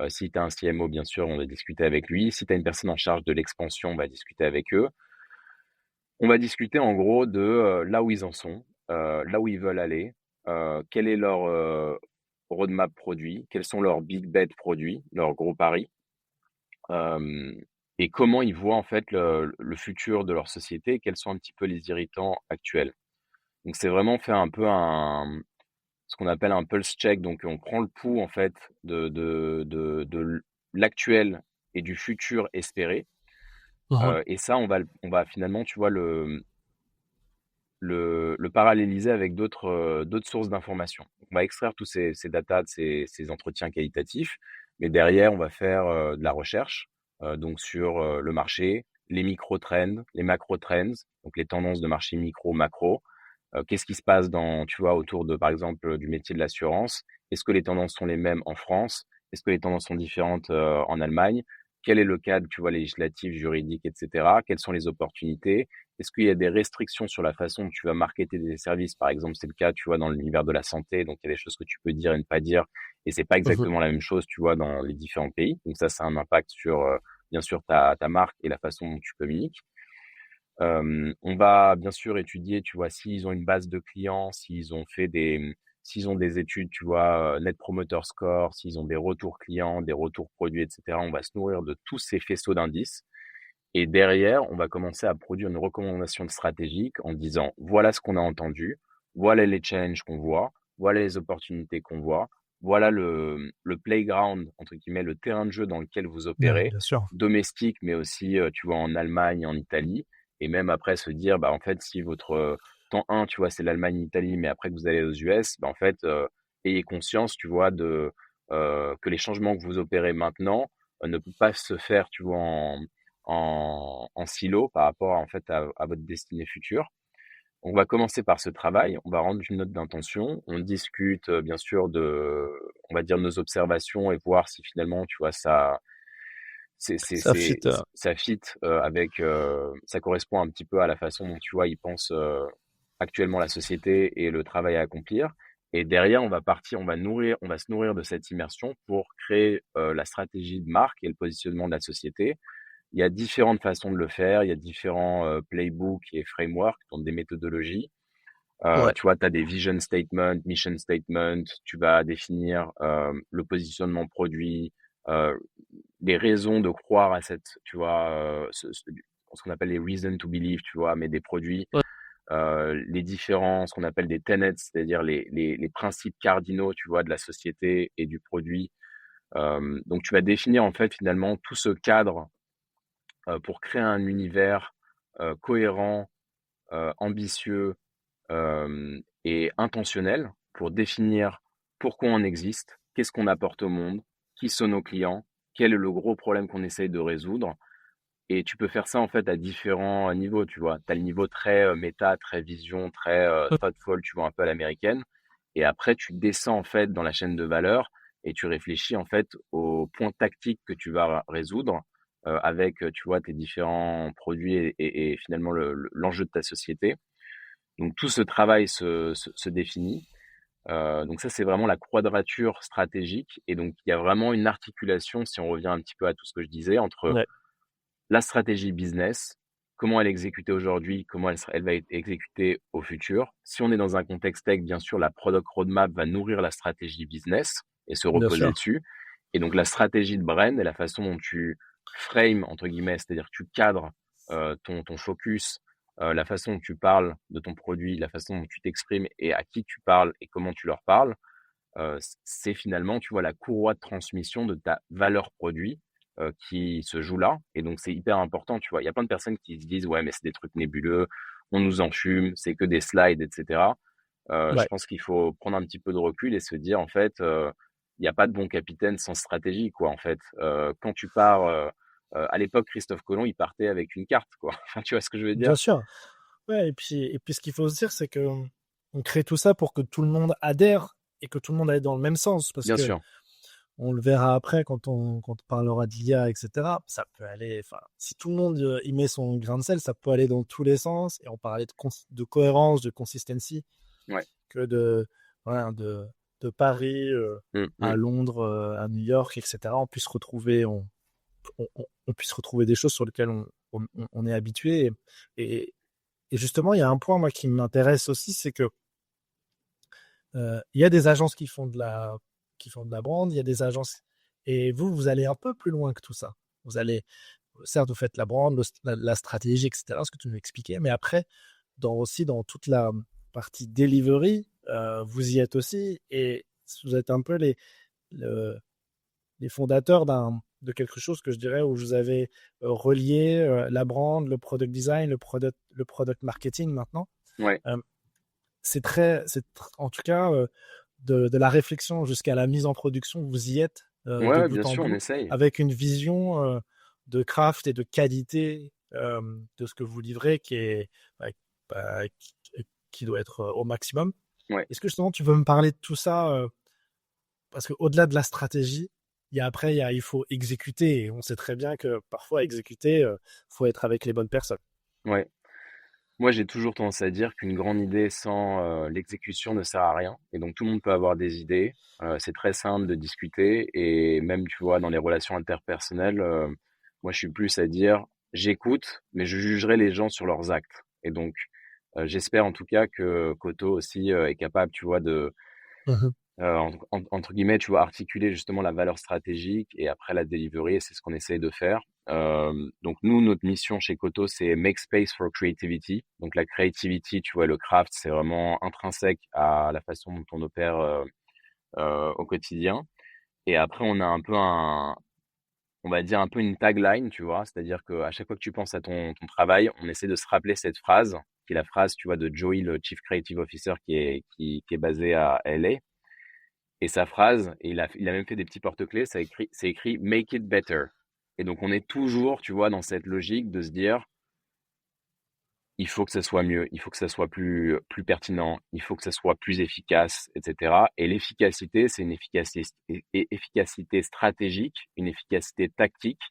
Si tu as un CMO, bien sûr, on va discuter avec lui. Si tu as une personne en charge de l'expansion, on va discuter avec eux. On va discuter en gros de là où ils en sont, là où ils veulent aller, quel est leur roadmap produit, quels sont leurs big bets produits, leurs gros paris, euh, et comment ils voient en fait le futur de leur société, quels sont un petit peu les irritants actuels. Donc c'est vraiment faire un peu ce qu'on appelle un pulse check. Donc on prend le pouls en fait de l'actuel et du futur espéré. Mhm. Et ça, on va finalement, tu vois, le paralléliser avec d'autres sources d'informations. On va extraire tous ces datas, ces entretiens qualitatifs, mais derrière, on va faire de la recherche, donc sur le marché, les micro-trends, les macro-trends, donc les tendances de marché micro, macro. Qu'est-ce qui se passe tu vois, autour de, par exemple, du métier de l'assurance? Est-ce que les tendances sont les mêmes en France? Est-ce que les tendances sont différentes en Allemagne? Quel est le cadre, tu vois, législatif, juridique, etc. Quelles sont les opportunités? Est-ce qu'il y a des restrictions sur la façon dont tu vas marketer des services? Par exemple, c'est le cas, tu vois, dans l'univers de la santé. Donc, il y a des choses que tu peux dire et ne pas dire. Et c'est pas Mhm. exactement la même chose, tu vois, dans les différents pays. Donc, ça a un impact sur, bien sûr, ta marque et la façon dont tu communiques. On va bien sûr étudier, tu vois, s'ils ont une base de clients, s'ils ont des études, tu vois, Net Promoter Score, s'ils ont des retours clients, des retours produits, etc. On va se nourrir de tous ces faisceaux d'indices. Et derrière, on va commencer à produire une recommandation stratégique en disant, voilà ce qu'on a entendu, voilà les challenges qu'on voit, voilà les opportunités qu'on voit, voilà le playground, entre guillemets, le terrain de jeu dans lequel vous Ouais, opérez, bien sûr. domestique, mais aussi, tu vois, en Allemagne, en Italie, et même après se dire, bah, en fait, si votre temps 1, tu vois, c'est l'Allemagne, l'Italie, mais après que vous allez aux US, bah, en fait, ayez conscience, tu vois, que les changements que vous opérez maintenant ne peuvent pas se faire, tu vois, en silo par rapport en fait à votre destinée future. On va commencer par ce travail, on va rendre une note d'intention, on discute bien sûr on va dire nos observations et voir si finalement tu vois Ça fit. ça fit ça correspond un petit peu à la façon dont tu vois ils pensent actuellement la société et le travail à accomplir. Et derrière, on va se nourrir de cette immersion pour créer la stratégie de marque et le positionnement de la société. Il y a différentes façons de le faire, il y a différents playbooks et frameworks, donc des méthodologies. Ouais. Tu vois, tu as des vision statements, mission statements, tu vas définir le positionnement produit, euh, les raisons de croire à tu vois, ce qu'on appelle les reasons to believe, tu vois, mais des produits, Ouais. les différents, ce qu'on appelle des tenets, c'est-à-dire les principes cardinaux, tu vois, de la société et du produit. Donc, tu vas définir en fait finalement tout ce cadre pour créer un univers cohérent, ambitieux et intentionnel pour définir pourquoi on existe, qu'est-ce qu'on apporte au monde, qui sont nos clients, quel est le gros problème qu'on essaye de résoudre. Et tu peux faire ça en fait à différents niveaux, tu vois. Tu as le niveau très méta, très vision, très thoughtful, tu vois, un peu à l'américaine. Et après, tu descends en fait dans la chaîne de valeur et tu réfléchis en fait aux points tactiques que tu vas résoudre avec, tu vois, tes différents produits et finalement l'enjeu de ta société. Donc tout ce travail se définit. Donc ça, c'est vraiment la quadrature stratégique. Et donc, il y a vraiment une articulation, si on revient un petit peu à tout ce que je disais, entre Ouais. la stratégie business, comment elle est exécutée aujourd'hui, comment elle va être exécutée au futur. Si on est dans un contexte tech, bien sûr, la product roadmap va nourrir la stratégie business et se Bien reposer sûr. dessus. Et donc, la stratégie de brand et la façon dont tu frames, entre guillemets, c'est-à-dire que tu cadres ton focus, la façon dont tu parles de ton produit, la façon dont tu t'exprimes et à qui tu parles et comment tu leur parles, c'est finalement, tu vois, la courroie de transmission de ta valeur produit qui se joue là. Et donc, c'est hyper important, tu vois. Il y a plein de personnes qui se disent, ouais, mais c'est des trucs nébuleux, on nous en fume, c'est que des slides, etc. Je Ouais. pense qu'il faut prendre un petit peu de recul et se dire, en fait, il n'y a pas de bon capitaine sans stratégie, quoi, en fait. Quand tu pars, à l'époque, Christophe Colomb, il partait avec une carte, quoi. Enfin, tu vois ce que je veux dire? Bien sûr. Ouais, et puis ce qu'il faut se dire, c'est que on crée tout ça pour que tout le monde adhère et que tout le monde aille dans le même sens. Parce Bien que sûr. on le verra après quand on parlera d'IA, etc. Ça peut aller, enfin, si tout le monde y met son grain de sel, ça peut aller dans tous les sens. Et on parlait de cohérence, de consistency, Ouais. que voilà, de Paris Mm, à mm. Londres, à New York, etc. On puisse retrouver des choses sur lesquelles on est habitué. Et, et justement, il y a un point, moi, qui m'intéresse aussi, c'est que il y a des agences qui font de la brand, il y a des agences, et vous allez un peu plus loin que tout ça. Vous allez, certes, vous faites la brand, la stratégie, etc., ce que tu nous expliquais, mais après, aussi dans toute la partie delivery, vous y êtes aussi, et vous êtes un peu le- les fondateurs de quelque chose que je dirais où vous avez relié la brand, le product design, le product marketing maintenant. Ouais. Euh, en tout cas, de la réflexion jusqu'à la mise en production, vous y êtes de Ouais, bien bout en sûr, on bout, essaye. avec une vision de craft et de qualité de ce que vous livrez bah, bah, qui doit être au maximum. Ouais. Est-ce que justement tu veux me parler de tout ça parce qu'au-delà de la stratégie, il faut exécuter. Et on sait très bien que parfois, exécuter, faut être avec les bonnes personnes. Ouais. Moi, j'ai toujours tendance à dire qu'une grande idée sans l'exécution ne sert à rien. Et donc, tout le monde peut avoir des idées. C'est très simple de discuter. Et même, tu vois, dans les relations interpersonnelles, moi, je suis plus à dire, j'écoute, mais je jugerai les gens sur leurs actes. Et donc, j'espère en tout cas que Koto aussi est capable, tu vois, de Mhm. entre guillemets, tu vois, articuler justement la valeur stratégique et après la delivery, et c'est ce qu'on essaye de faire. Donc nous, notre mission chez Koto, c'est make space for creativity. Donc la creativity, tu vois, le craft, c'est vraiment intrinsèque à la façon dont on opère au quotidien. Et après, on a un peu on va dire un peu une tagline, tu vois, c'est-à-dire qu'à chaque fois que tu penses à ton travail, on essaie de se rappeler cette phrase, qui est la phrase, tu vois, de Joey, le Chief Creative Officer, qui est basé à LA. Et sa phrase, et il a même fait des petits porte-clés, c'est écrit Make it better. Et donc on est toujours, tu vois, dans cette logique de se dire, il faut que ça soit mieux, il faut que ça soit plus pertinent, il faut que ça soit plus efficace, etc. Et l'efficacité, c'est une efficacité stratégique, une efficacité tactique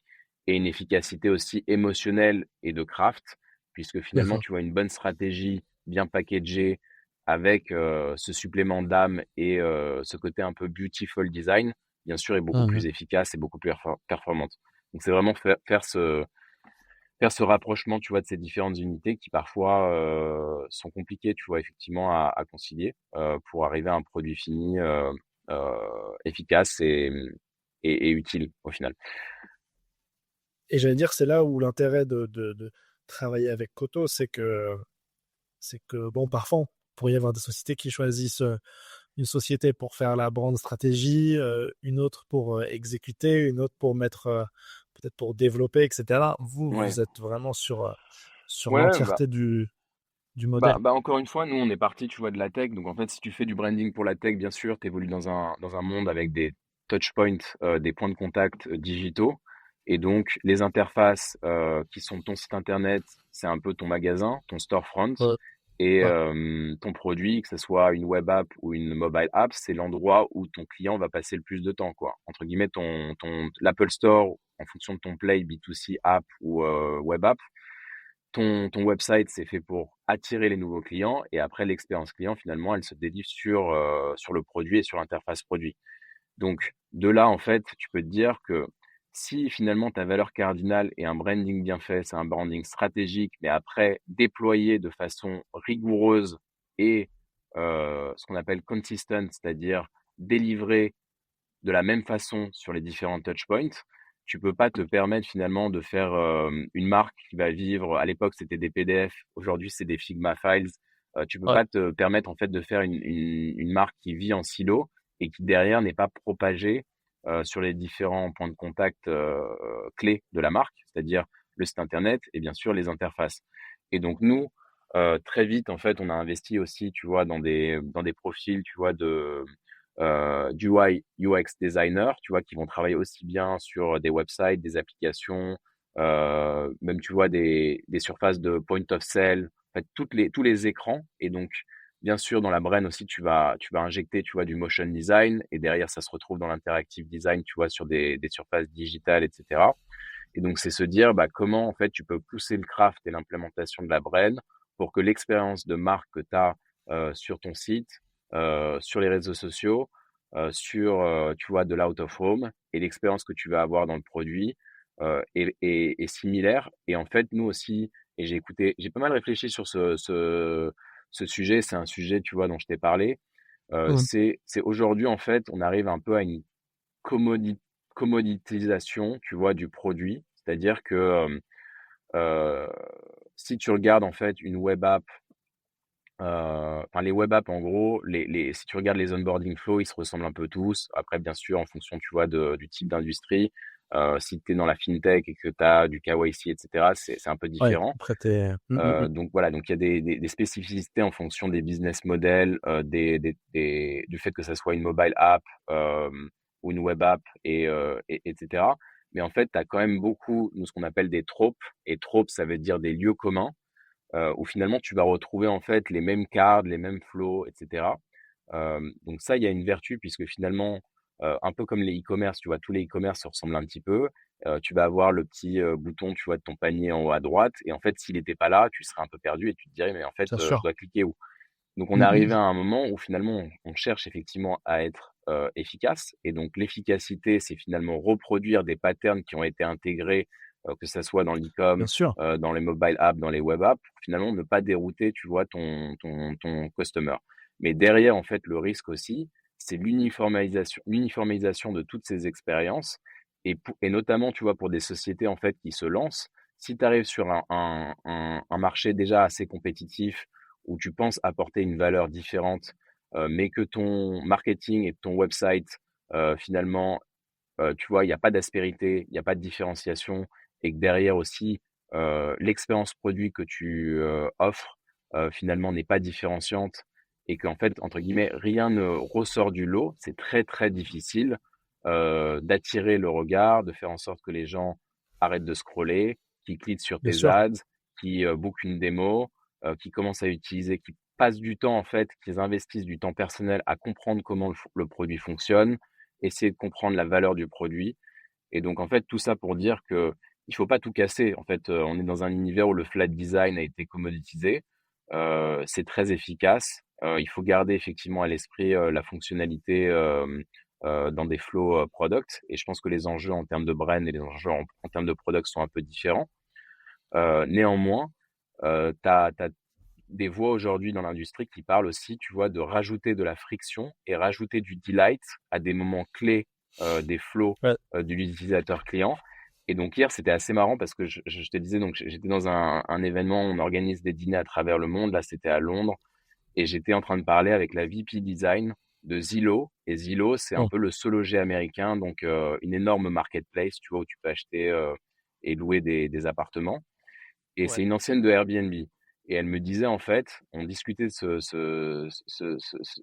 et une efficacité aussi émotionnelle et de craft, puisque finalement, Mhm. tu vois, une bonne stratégie bien packagée avec ce supplément d'âme et ce côté un peu beautiful design, bien sûr, est beaucoup plus Mhm. efficace et beaucoup plus performante. Donc, c'est vraiment faire ce rapprochement, tu vois, de ces différentes unités qui parfois sont compliquées, tu vois, effectivement, à concilier pour arriver à un produit fini efficace et utile au final. Et j'allais dire, c'est là où l'intérêt de travailler avec Koto, c'est que, bon, parfois, on pourrait y avoir des sociétés qui choisissent une société pour faire la brand stratégie, une autre pour exécuter, une autre pour mettre, peut-être pour développer, etc. Vous, Ouais, vous êtes vraiment sur ouais, bah, l'entièreté du modèle. encore une fois, nous, on est parti, tu vois, de la tech. Donc, en fait, si tu fais du branding pour la tech, bien sûr, tu évolues dans un monde avec des touch points, des points de contact digitaux. Et donc, les interfaces qui sont ton site internet, c'est un peu ton magasin, ton storefront. Ouais, Et ouais, ton produit, que ce soit une web app ou une mobile app, c'est l'endroit où ton client va passer le plus de temps, quoi. Entre guillemets, l'Apple Store, en fonction de ton play B2C app ou web app, ton website, c'est fait pour attirer les nouveaux clients et après l'expérience client, finalement, elle se délivre sur le produit et sur l'interface produit. Donc, de là, en fait, tu peux te dire que si finalement ta valeur cardinale est un branding bien fait, c'est un branding stratégique, mais après déployé de façon rigoureuse et ce qu'on appelle consistent, c'est-à-dire délivré de la même façon sur les différents touchpoints, tu peux pas te permettre finalement de faire une marque qui va vivre. À l'époque, c'était des PDF. Aujourd'hui, c'est des Figma Files. Tu peux ouais. pas te permettre en fait de faire une marque qui vit en silo et qui derrière n'est pas propagée sur les différents points de contact clés de la marque, c'est-à-dire le site internet et bien sûr les interfaces. Et donc nous, très vite en fait, on a investi aussi, tu vois, dans des profils, tu vois, du UI UX designer, tu vois, qui vont travailler aussi bien sur des websites, des applications, même, tu vois, des surfaces de point of sale. fait tous les écrans. Et donc, bien sûr, dans la brain aussi, tu vas injecter, tu vois, du motion design et derrière, ça se retrouve dans l'interactive design, tu vois, sur des surfaces digitales, etc. Et donc, c'est se dire bah, comment en fait tu peux pousser le craft et l'implémentation de la brain pour que l'expérience de marque que tu as sur ton site, sur les réseaux sociaux, tu vois, de l'out of home et l'expérience que tu vas avoir dans le produit est similaire. Et en fait, nous aussi, et j'ai pas mal réfléchi sur ce sujet. C'est un sujet, tu vois, dont je t'ai parlé. Mhm. C'est aujourd'hui, en fait, on arrive un peu à une commodi commoditisation, tu vois, du produit. C'est-à-dire que, heu, si tu regardes, en fait, une web app, enfin, les web apps, en gros, si tu regardes les onboarding flows, ils se ressemblent un peu tous. Après, bien sûr, en fonction, tu vois, du type d'industrie, si tu es dans la fintech et que tu as du KYC et cetera, c'est un peu Ouais, différent. après t'es... Donc voilà, donc il y a des spécificités en fonction des business models, du fait que ça soit une mobile app ou une web app etc. Mais en fait, tu as quand même beaucoup, nous, ce qu'on appelle des tropes. Et tropes, ça veut dire des lieux communs où finalement tu vas retrouver en fait les mêmes cards, les mêmes flows, etc. Donc ça, il y a une vertu puisque finalement, un peu comme les e-commerce, tu vois, tous les e-commerce se ressemblent un petit peu. Tu vas avoir le petit bouton, tu vois, de ton panier en haut à droite. Et en fait, s'il n'était pas là, tu serais un peu perdu et tu te dirais, mais en fait, Bien je sûr. dois cliquer où? Donc, on est Mhm. arrivé à un moment où finalement, on cherche effectivement à être efficace. Et donc, l'efficacité, c'est finalement reproduire des patterns qui ont été intégrés, que ça soit dans Bien l'e-com, sûr. dans les mobile apps, dans les web apps, pour finalement ne pas dérouter, tu vois, ton customer. Mais derrière, en fait, le risque aussi, c'est l'uniformisation de toutes ces expériences. Et notamment, tu vois, pour des sociétés, en fait, qui se lancent, si tu arrives sur un marché déjà assez compétitif, où tu penses apporter une valeur différente, mais que ton marketing et ton website, finalement, tu vois, il y a pas d'aspérité, il y a pas de différenciation et que derrière aussi, l'expérience produit que tu, offres, finalement n'est pas différenciante et qu'en fait, entre guillemets, «rien ne ressort du lot», c'est très, très difficile, d'attirer le regard, de faire en sorte que les gens arrêtent de scroller, qu'ils cliquent sur Bien tes sûr. ads, qu'ils, bookent une démo, qu'ils commencent à utiliser, qu'ils passent du temps en fait, qu'ils investissent du temps personnel à comprendre comment le produit fonctionne, essayer de comprendre la valeur du produit. Et donc, en fait, tout ça pour dire que il faut pas tout casser. En fait, on est dans un univers où le flat design a été commoditisé. C'est très efficace. Il faut garder effectivement à l'esprit la fonctionnalité dans des flows product. Et je pense que les enjeux en termes de brand et les enjeux en termes de product sont un peu différents. Néanmoins, tu as des voix aujourd'hui dans l'industrie qui parlent aussi, tu vois, de rajouter de la friction et rajouter du delight à des moments clés des flows Ouais. de l'utilisateur client. Et donc hier, c'était assez marrant parce que je te disais, donc j'étais dans un événement, on organise des dîners à travers le monde, là c'était à Londres, et j'étais en train de parler avec la VP Design de Zillow. Et Zillow, c'est un Bon. peu le SoloG américain, donc une énorme marketplace, tu vois, où tu peux acheter et louer des appartements. Et Ouais. c'est une ancienne de Airbnb. Et elle me disait, en fait, on discutait de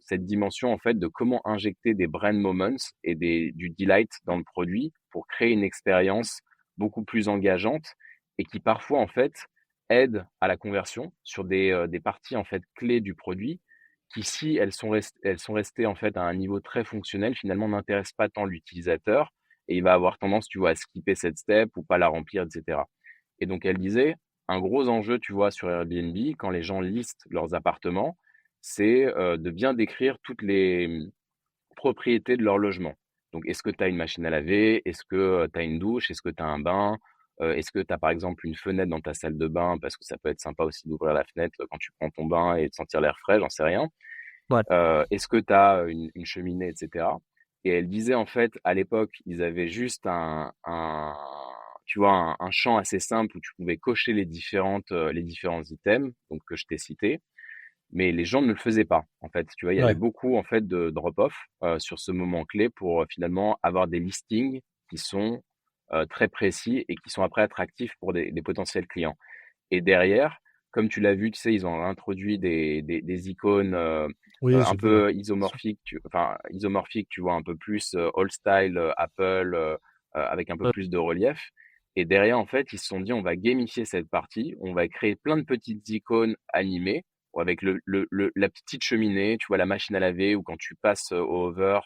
cette dimension, en fait, de comment injecter des brand moments et du delight dans le produit pour créer une expérience beaucoup plus engageante et qui parfois, en fait, aide à la conversion sur des parties, en fait, clés du produit qui, si elles sont restées, en fait, à un niveau très fonctionnel, finalement, n'intéressent pas tant l'utilisateur et il va avoir tendance, tu vois, à skipper cette step ou pas la remplir, etc. Et donc, elle disait, un gros enjeu, tu vois, sur Airbnb, quand les gens listent leurs appartements, c'est de bien décrire toutes les propriétés de leur logement. Donc, est-ce que tu as une machine à laver? Est-ce que tu as une douche? Est-ce que tu as un bain? Est-ce que tu as par exemple une fenêtre dans ta salle de bain? Parce que ça peut être sympa aussi d'ouvrir la fenêtre quand tu prends ton bain et de sentir l'air frais, j'en sais rien. Ouais. Est-ce que tu as une cheminée, etc. Et elle disait en fait, à l'époque, ils avaient juste tu vois, un champ assez simple où tu pouvais cocher les différents items, donc que je t'ai cités, mais les gens ne le faisaient pas. En fait, tu vois, il y avait Ouais. beaucoup en fait de drop-off sur ce moment clé pour finalement avoir des listings qui sont très précis et qui sont après attractifs pour des potentiels clients. Et derrière, comme tu l'as vu, tu sais, ils ont introduit des icônes Oui, un j'ai vu, ouais. peu Bien sûr. isomorphiques, enfin isomorphiques, tu vois, un peu plus old style Apple, avec un peu Ouais. plus de relief. Et derrière, en fait, ils se sont dit, on va gamifier cette partie, on va créer plein de petites icônes animées avec la petite cheminée, tu vois, la machine à laver, ou quand tu passes au hover,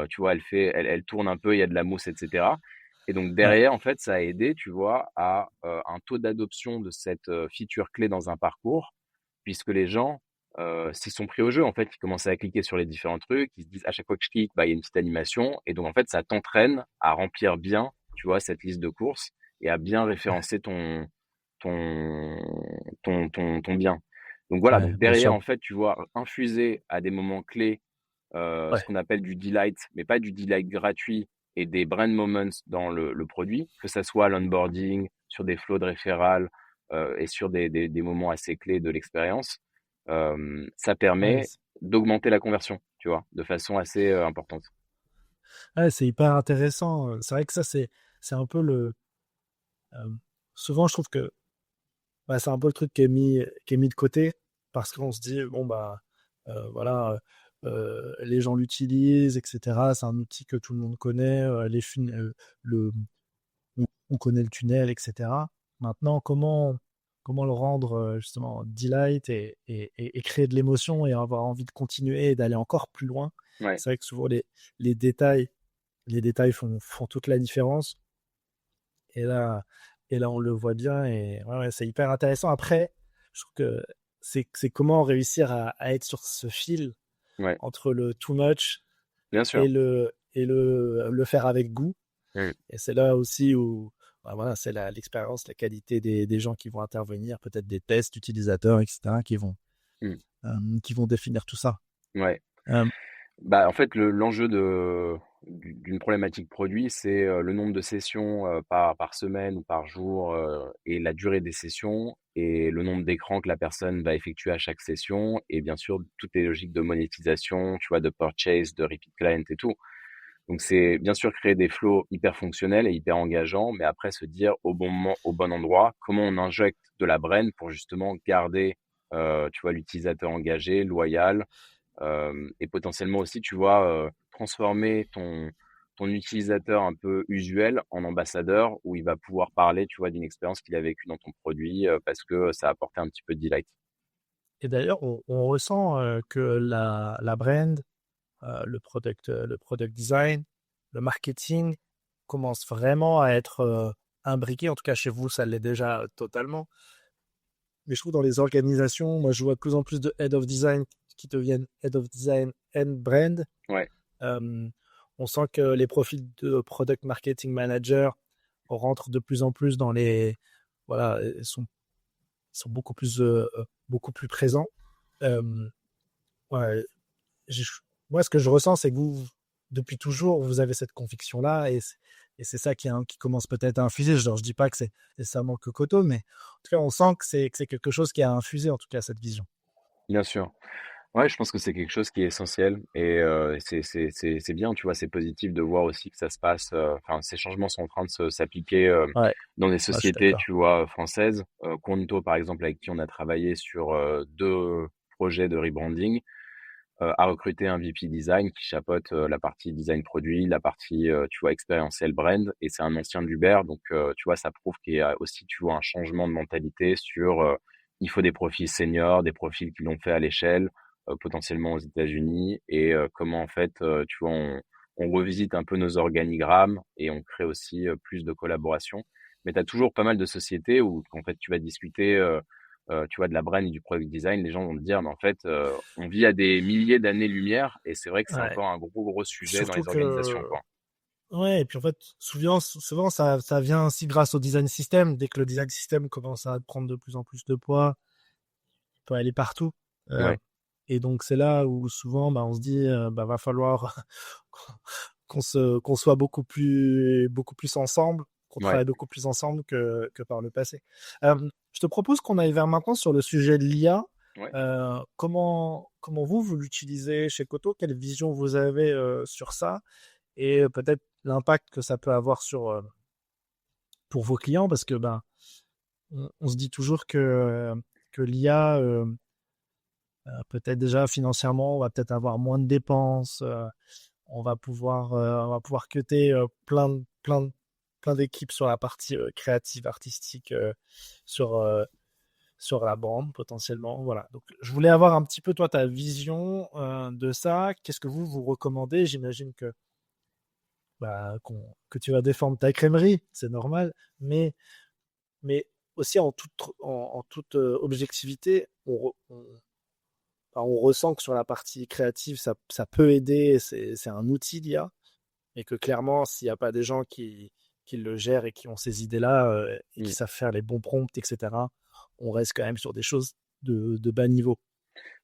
tu vois, elle tourne un peu, il y a de la mousse, etc. Et donc Ouais, derrière, en fait, ça a aidé, tu vois, à un taux d'adoption de cette feature clé dans un parcours, puisque les gens s'y sont pris au jeu. En fait, ils commençaient à cliquer sur les différents trucs, ils se disent à chaque fois que je clique, bah, il y a une petite animation, et donc en fait, ça t'entraîne à remplir bien, tu vois, cette liste de courses et à bien référencer ton, ton bien. Donc voilà, ouais, donc bien derrière, sûr. en fait, tu vois, infuser à des moments clés ce Ouais, qu'on appelle du delight, mais pas du delight gratuit et des brand moments dans le produit, que ça soit à l'onboarding, sur des flows de référal et sur des moments assez clés de l'expérience, ça ouais, permet d'augmenter la conversion, tu vois, de façon assez importante. ouais, c'est hyper intéressant. C'est vrai que ça, c'est un peu euh, souvent, je trouve que bah, c'est un peu le truc qui est mis de côté parce qu'on se dit, bon, bah, voilà, les gens l'utilisent, etc. C'est un outil que tout le monde connaît. Le, on connaît le tunnel, etc. Maintenant, comment le rendre justement delight et créer de l'émotion et avoir envie de continuer et d'aller encore plus loin. Ouais, C'est vrai que souvent les détails, les détails font toute la différence. Et là, et là, on le voit bien et ouais, ouais, c'est hyper intéressant. Après, je trouve que c'est comment réussir à être sur ce fil ouais, entre le too much bien sûr. et le faire avec goût. Mm, Et c'est là aussi où bah, voilà, c'est l'expérience, la qualité des gens qui vont intervenir, peut-être des tests utilisateurs, etc., mm, qui vont définir tout ça. ouais. Euh, Bah, en fait, l'enjeu d'une problématique produit, c'est le nombre de sessions par semaine ou par jour et la durée des sessions et le nombre d'écrans que la personne va effectuer à chaque session et bien sûr toutes les logiques de monétisation, tu vois, de purchase, de repeat client et tout. Donc c'est bien sûr créer des flows hyper fonctionnels et hyper engageants, mais après se dire au bon moment, au bon endroit, comment on injecte de la brain pour justement garder, tu vois, l'utilisateur engagé, loyal, et potentiellement aussi, tu vois, transformer ton utilisateur un peu usuel en ambassadeur où il va pouvoir parler, tu vois, d'une expérience qu'il a vécue dans ton produit parce que ça a apporté un petit peu de delight. et d'ailleurs, on ressent que la brand, le product design, le marketing commence vraiment à être imbriqué. En tout cas, chez vous, ça l'est déjà totalement. Mais je trouve dans les organisations, moi, je vois de plus en plus de head of design qui deviennent head of design and brand. Ouais, Euh, on sent que les profils de product marketing manager rentrent de plus en plus dans les, voilà, sont beaucoup plus présents. Euh, ouais, j'ai- moi, ce que je ressens, c'est que vous, depuis toujours, vous avez cette conviction-là et c'est ça qui commence peut-être à infuser. Je dis pas que c'est nécessairement que Koto, mais en tout cas, on sent que c'est quelque chose qui a infusé, en tout cas, cette vision. bien sûr. Ouais, je pense que c'est quelque chose qui est essentiel et c'est bien, tu vois, c'est positif de voir aussi que ça se passe, enfin, ces changements sont en train de s'appliquer Ouais, dans des moi, je suis sociétés, d'accord. tu vois, françaises. Conto, par exemple, avec qui on a travaillé sur deux projets de rebranding, a recruté un VP design qui chapeaute la partie design produit, la partie, tu vois, expérientiel brand, et c'est un ancien de l'Uber, donc tu vois, ça prouve qu'il y a aussi, tu vois, un changement de mentalité sur il faut des profils seniors, des profils qui l'ont fait à l'échelle, potentiellement aux États-Unis, et comment en fait, tu vois, on revisite un peu nos organigrammes et on crée aussi plus de collaboration. Mais tu as toujours pas mal de sociétés où en fait tu vas discuter tu vois, de la brand et du product design, les gens vont te dire, mais en fait, on vit à des milliers d'années-lumière et c'est vrai que c'est Ouais. encore un gros sujet dans Surtout les organisations, que, quoi. ouais, et puis en fait, souvent ça vient aussi grâce au design system. Dès que le design system commence à prendre de plus en plus de poids, il peut aller partout. Euh, Ouais, et donc, c'est là où souvent, bah, on se dit, bah, va falloir qu'on soit beaucoup plus ensemble, qu'on ouais, travaille beaucoup plus ensemble que par le passé. Je te propose qu'on aille vers maintenant sur le sujet de l'IA. ouais. Comment vous l'utilisez chez Koto? Quelle vision vous avez sur ça? Et peut-être l'impact que ça peut avoir pour vos clients, parce que ben, on se dit toujours que l'IA, peut-être déjà financièrement, on va peut-être avoir moins de dépenses, on va pouvoir cutter plein d'équipes sur la partie créative, artistique, sur, sur la bande potentiellement. Voilà. Donc, je voulais avoir un petit peu, toi, ta vision de ça. Qu'est-ce que vous recommandez? J'imagine que, que tu vas défendre ta crèmerie, c'est normal, mais aussi en toute objectivité, on ressent que sur la partie créative, ça peut aider, c'est un outil l'IA, et que clairement, s'il n'y a pas des gens qui le gèrent et qui ont ces idées-là et qui Mm. savent faire les bons prompts, etc., on reste quand même sur des choses de bas niveau.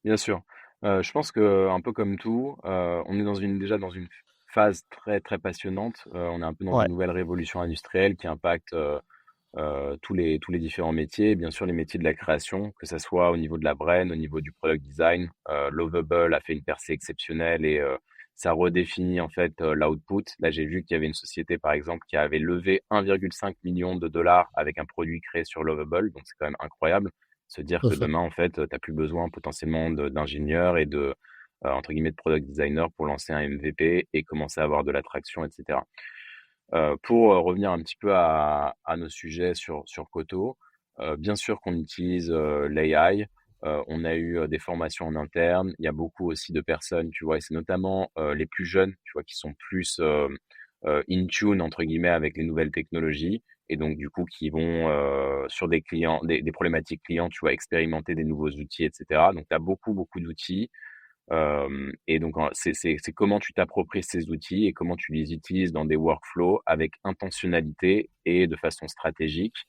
Bien sûr. Je pense que un peu comme tout, on est déjà dans une phase très, très passionnante. On est un peu dans Ouais, une nouvelle révolution industrielle qui impacte, tous les différents métiers. Bien sûr, les métiers de la création, que ça soit au niveau de la brain, au niveau du product design. Lovable a fait une percée exceptionnelle et ça redéfinit en fait l'output. Là, j'ai vu qu'il y avait une société, par exemple, qui avait levé 1,5 million de dollars avec un produit créé sur Lovable. Donc, c'est quand même incroyable. Se dire que demain, en fait, tu n'as plus besoin potentiellement d'ingénieurs et de, entre guillemets, de product designers pour lancer un MVP et commencer à avoir de l'attraction, etc. Pour revenir un petit peu à nos sujets sur Koto, bien sûr qu'on utilise l'AI. On a eu des formations en interne. Il y a beaucoup aussi de personnes, tu vois, et c'est notamment les plus jeunes, tu vois, qui sont plus in tune, entre guillemets, avec les nouvelles technologies. Et donc, du coup, qui vont sur des clients, des problématiques clients, tu vois, expérimenter des nouveaux outils, etc. Donc, tu as beaucoup, beaucoup d'outils. Et donc, c'est comment tu t'appropries ces outils et comment tu les utilises dans des workflows avec intentionnalité et de façon stratégique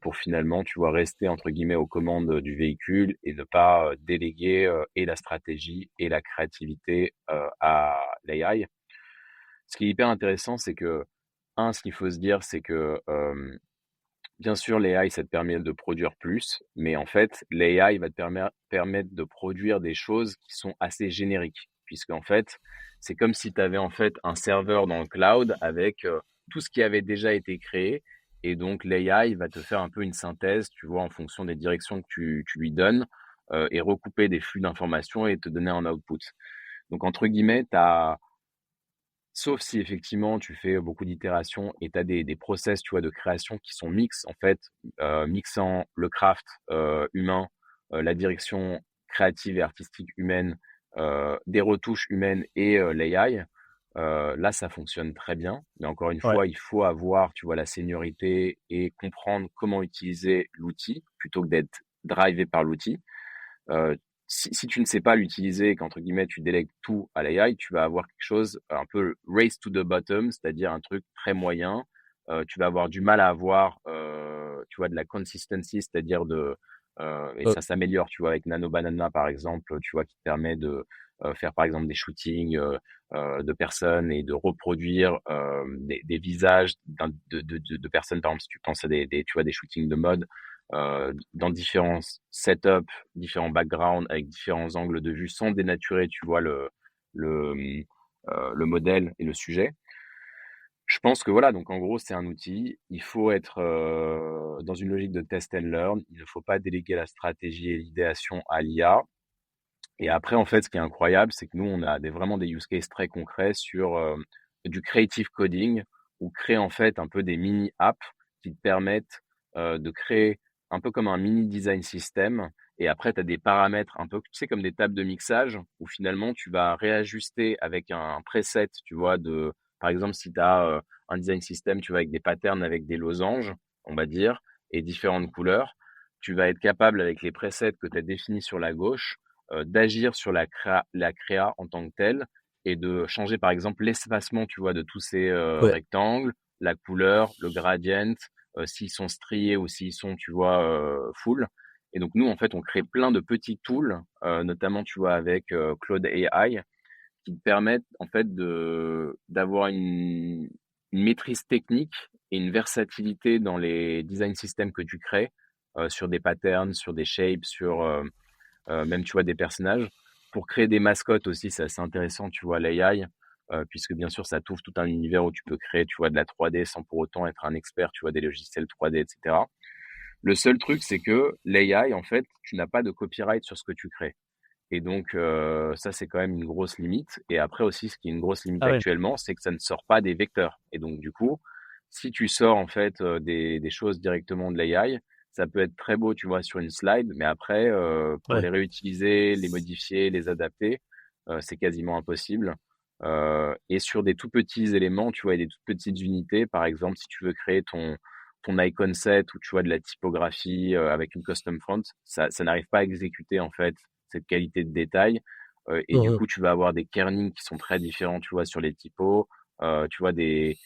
pour finalement, tu vois, rester entre guillemets aux commandes du véhicule et ne pas déléguer et la stratégie et la créativité à l'AI. Ce qui est hyper intéressant, c'est que, ce qu'il faut se dire, c'est que bien sûr, l'AI, ça te permet de produire plus, mais en fait, l'AI va te permettre de produire des choses qui sont assez génériques, puisque en fait, c'est comme si tu avais en fait un serveur dans le cloud avec tout ce qui avait déjà été créé, et donc l'AI va te faire un peu une synthèse, tu vois, en fonction des directions que tu lui donnes, et recouper des flux d'informations et te donner un output. Donc, entre guillemets, tu as sauf si effectivement tu fais beaucoup d'itérations et tu as des process, tu vois, de création qui sont mix en fait, mixant le craft humain, la direction créative et artistique humaine, des retouches humaines et l'AI. Là, ça fonctionne très bien. Mais encore une ouais, fois, il faut avoir, tu vois, la seniorité et comprendre comment utiliser l'outil plutôt que d'être drivé par l'outil. Euh, si tu ne sais pas l'utiliser et qu'entre guillemets tu délègues tout à l'AI, tu vas avoir quelque chose un peu race to the bottom, c'est-à-dire un truc très moyen. Tu vas avoir du mal à avoir, tu vois, de la consistency, c'est-à-dire et euh, ça s'améliore, tu vois, avec Nano Banana par exemple, tu vois, qui te permet de faire par exemple des shootings de personnes et de reproduire des visages de personnes, par exemple, si tu penses à tu vois, des shootings de mode dans différents setups, différents backgrounds, avec différents angles de vue, sans dénaturer, tu vois, le, le modèle et le sujet. Je pense que voilà, donc en gros, c'est un outil. Il faut être dans une logique de test and learn. Il ne faut pas déléguer la stratégie et l'idéation à l'IA. Et après, en fait, ce qui est incroyable, c'est que nous, on a vraiment des use cases très concrets sur du creative coding ou créer en fait un peu des mini-apps qui te permettent de créer un peu comme un mini design system. Et après, tu as des paramètres un peu, tu sais, comme des tables de mixage où finalement, tu vas réajuster avec un preset, tu vois, par exemple, si tu as un design system, tu vois, avec des patterns, avec des losanges, on va dire, et différentes couleurs, tu vas être capable, avec les presets que tu as définis sur la gauche, d'agir sur la créa en tant que telle et de changer par exemple l'espacement, tu vois, de tous ces ouais. rectangles, la couleur, le gradient, s'ils sont striés ou s'ils sont, tu vois, full. Et donc nous, en fait, on crée plein de petits tools, notamment, tu vois, avec Claude AI, qui te permettent en fait d'avoir une maîtrise technique et une versatilité dans les design systems que tu crées sur des patterns, sur des shapes, sur même tu vois des personnages. Pour créer des mascottes aussi, c'est assez intéressant, tu vois, l'AI, puisque bien sûr, ça t'ouvre tout un univers où tu peux créer, tu vois, de la 3D sans pour autant être un expert, tu vois, des logiciels 3D, etc. Le seul truc, c'est que l'AI, en fait, tu n'as pas de copyright sur ce que tu crées. Et donc, ça, c'est quand même une grosse limite. Et après aussi, ce qui est une grosse limite Ah ouais. actuellement, c'est que ça ne sort pas des vecteurs. Et donc, du coup, si tu sors en fait des choses directement de l'AI, ça peut être très beau, tu vois, sur une slide, mais après, pour Ouais. les réutiliser, les modifier, les adapter, c'est quasiment impossible. Et sur des tout petits éléments, tu vois, et des toutes petites unités, par exemple, si tu veux créer ton icon set ou tu vois de la typographie avec une custom font, ça n'arrive pas à exécuter en fait cette qualité de détail. Et du Mhm. coup, tu vas avoir des kernings qui sont très différents, tu vois, sur les typos. Tu vois des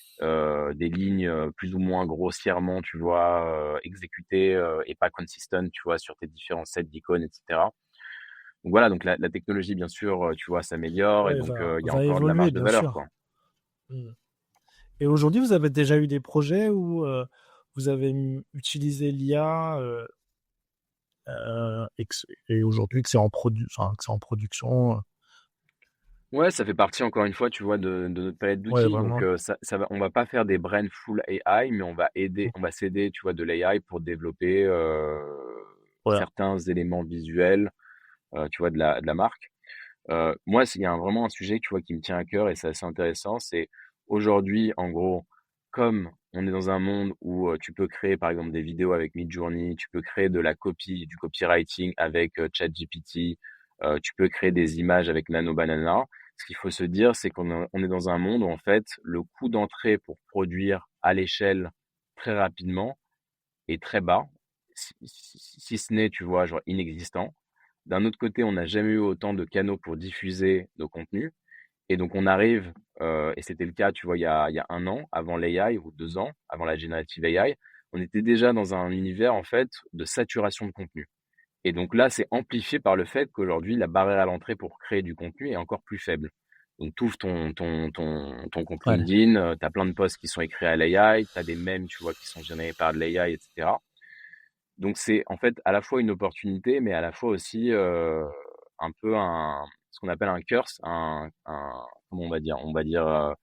lignes plus ou moins grossièrement, tu vois, exécutées et pas consistent, tu vois, sur tes différents sets d'icônes, etc. Donc voilà, donc la technologie, bien sûr, tu vois, s'améliore et Ouais, donc il y a va encore de la évoluer, marge de bien valeur, sûr. quoi. Mhm. Et aujourd'hui, vous avez déjà eu des projets où vous avez utilisé l'IA et aujourd'hui que c'est enfin, que c'est en production. Ouais, ça fait partie encore une fois, tu vois, de notre palette Ouais, d'outils. Donc vraiment. on va pas faire des brains full AI, mais on va s'aider, tu vois, de l'AI pour développer Voilà. certains éléments visuels, tu vois, de la marque. Moi, il y a vraiment un sujet, tu vois, qui me tient à cœur et c'est assez intéressant. C'est aujourd'hui, en gros, comme on est dans un monde où tu peux créer, par exemple, des vidéos avec Midjourney, tu peux créer de la copie, du copywriting avec ChatGPT, tu peux créer des images avec Nano Banana. Ce qu'il faut se dire, c'est on est dans un monde où, en fait, le coût d'entrée pour produire à l'échelle très rapidement est très bas, si ce n'est, tu vois, genre inexistant. D'un autre côté, on n'a jamais eu autant de canaux pour diffuser nos contenus. Et donc, on arrive, et c'était le cas, tu vois, il y a 1 an, avant l'AI, ou 2 ans, avant la générative AI, on était déjà dans un univers, en fait, de saturation de contenu. Et donc là, c'est amplifié par le fait qu'aujourd'hui, la barrière à l'entrée pour créer du contenu est encore plus faible. Donc, tu ouvres ton compte Ouais. LinkedIn, tu as plein de posts qui sont écrits à l'AI, tu as des mèmes, tu vois, qui sont générés par de l'AI, etc. Donc c'est en fait à la fois une opportunité, mais à la fois aussi un peu ce qu'on appelle un curse, comment on va dire? On va dire,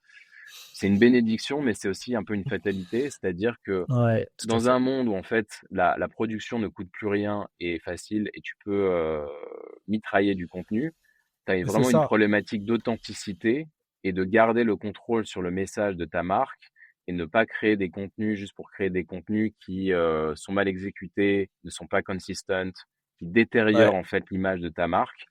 c'est une bénédiction, mais c'est aussi un peu une fatalité. C'est-à-dire que Ouais, tout à dans fait. un monde où en fait la production ne coûte plus rien et est facile et tu peux mitrailler du contenu, tu as C'est vraiment une ça. problématique d'authenticité et de garder le contrôle sur le message de ta marque et ne pas créer des contenus juste pour créer des contenus qui sont mal exécutés, ne sont pas consistent, qui détériorent Ouais. en fait l'image de ta marque.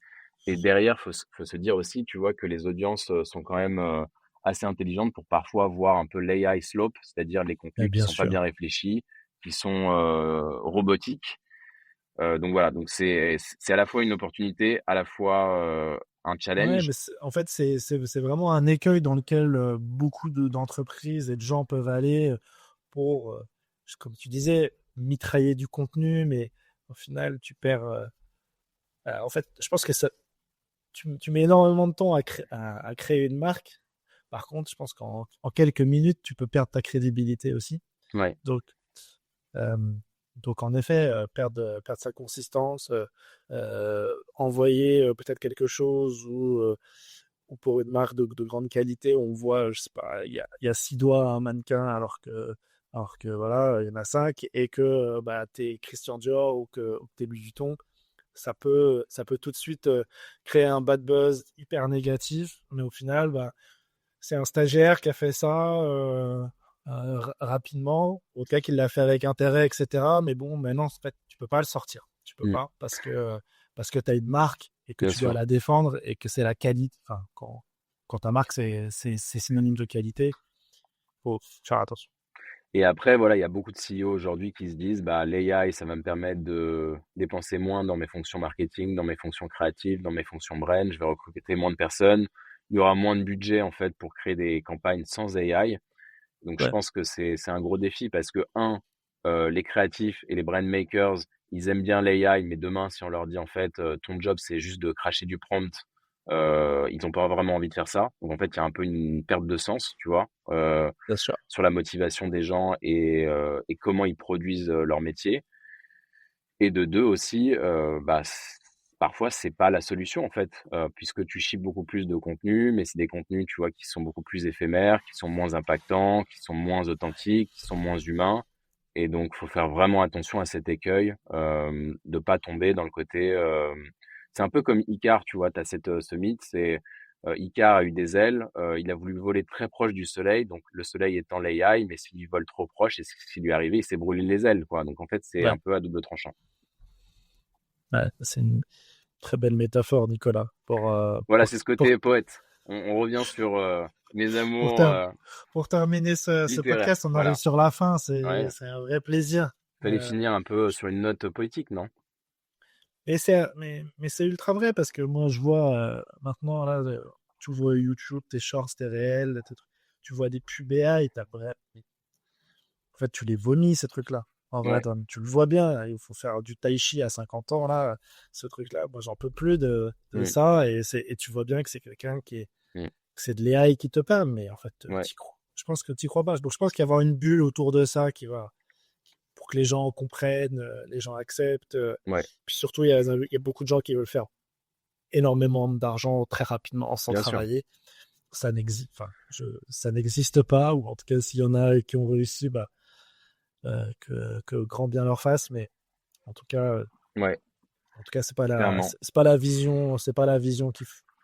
Et derrière, faut se dire aussi, tu vois, que les audiences sont quand même assez intelligentes pour parfois voir un peu l'AI slope, c'est-à-dire les Mais contenus qui bien sont pas bien sûr. réfléchis, qui sont robotiques. Donc voilà, donc c'est à la fois une opportunité, à la fois un Ouais, challenge. mais en fait, c'est vraiment un écueil dans lequel beaucoup d'entreprises et de gens peuvent aller pour, comme tu disais, mitrailler du contenu, mais au final, tu perds. En fait, je pense que tu mets énormément de temps à créer une marque. Par contre, je pense qu'en quelques minutes, tu peux perdre ta crédibilité aussi. Ouais, Donc, euh, en effet, perdre sa consistance, envoyer peut-être quelque chose ou pour une marque de grande qualité, on voit, je sais pas, il y a 6 doigts à un mannequin alors que voilà, il y en a 5 et que bah, t'es Christian Dior ou que t'es Louis Vuitton, ça peut tout de suite créer un bad buzz hyper négatif, mais au final, bah, c'est un stagiaire qui a fait ça rapidement, au cas qu'il l'a fait avec intérêt, etc. Mais bon, maintenant, en fait, tu peux pas le sortir. Tu peux mm, pas parce que tu as une marque et que bien tu dois sûr. la défendre et que c'est la qualité. Enfin, quand ta marque, c'est synonyme de qualité, faut faire attention. Et après, voilà, il y a beaucoup de CEO aujourd'hui qui se disent, bah, l'AI, ça va me permettre de dépenser moins dans mes fonctions marketing, dans mes fonctions créatives, dans mes fonctions brand. Je vais recruter moins de personnes. Il y aura moins de budget, en fait, pour créer des campagnes sans AI. Donc, je Ouais, pense que c'est un gros défi parce que, les créatifs et les brand makers, ils aiment bien l'AI, mais demain, si on leur dit, en fait, ton job, c'est juste de cracher du prompt, ils n'ont pas vraiment envie de faire ça. Donc, en fait, il y a un peu une perte de sens, tu vois, bien sûr. sur la motivation des gens et comment ils produisent leur métier. Et de deux aussi, bah, parfois, c'est pas la solution, en fait, puisque tu ships beaucoup plus de contenu, mais c'est des contenus, tu vois, qui sont beaucoup plus éphémères, qui sont moins impactants, qui sont moins authentiques, qui sont moins humains. Et donc, faut faire vraiment attention à cet écueil, de pas tomber dans le côté. C'est un peu comme Icar, tu vois, tu as ce mythe, c'est Icare a eu des ailes, il a voulu voler très proche du soleil, donc le soleil étant l'AI, mais s'il vole trop proche, et c'est ce qui lui est arrivé, il s'est brûlé les ailes, quoi. Donc en fait, c'est Ouais, un peu à double tranchant. ouais, c'est une très belle métaphore, Nicolas, Voilà, c'est ce côté poète. On revient sur mes pour, amours ter- pour terminer ce littéraires. podcast. On arrive Voilà. sur la fin, c'est Ouais. un vrai plaisir. Fallait Euh, finir un peu je- sur une note poétique, non? mais c'est ultra vrai parce que moi, je vois maintenant, là, tu vois YouTube, tes shorts, tes réels, tu vois des pubs AI, en fait, tu les vomis, ces trucs-là. En vrai, Ouais, tu le vois bien, il faut faire du tai chi à 50 ans, là, ce truc-là. Moi, j'en peux plus de mmh, ça. Et tu vois bien que c'est quelqu'un mmh, que c'est de l'AI qui te parle, mais en fait, ouais, t'y crois. Je pense que t'y crois pas. Donc, je pense qu'il va y avoir une bulle autour de ça pour que les gens comprennent, les gens acceptent. ouais, Puis surtout, il y a beaucoup de gens qui veulent faire énormément d'argent très rapidement sans bien sûr. travailler. Ça n'existe pas, ou en tout cas, s'il y en a qui ont réussi, bah, que grand bien leur fasse, mais en tout cas, euh, Ouais, en tout cas, c'est pas la, clairement. c'est pas la vision, c'est pas la vision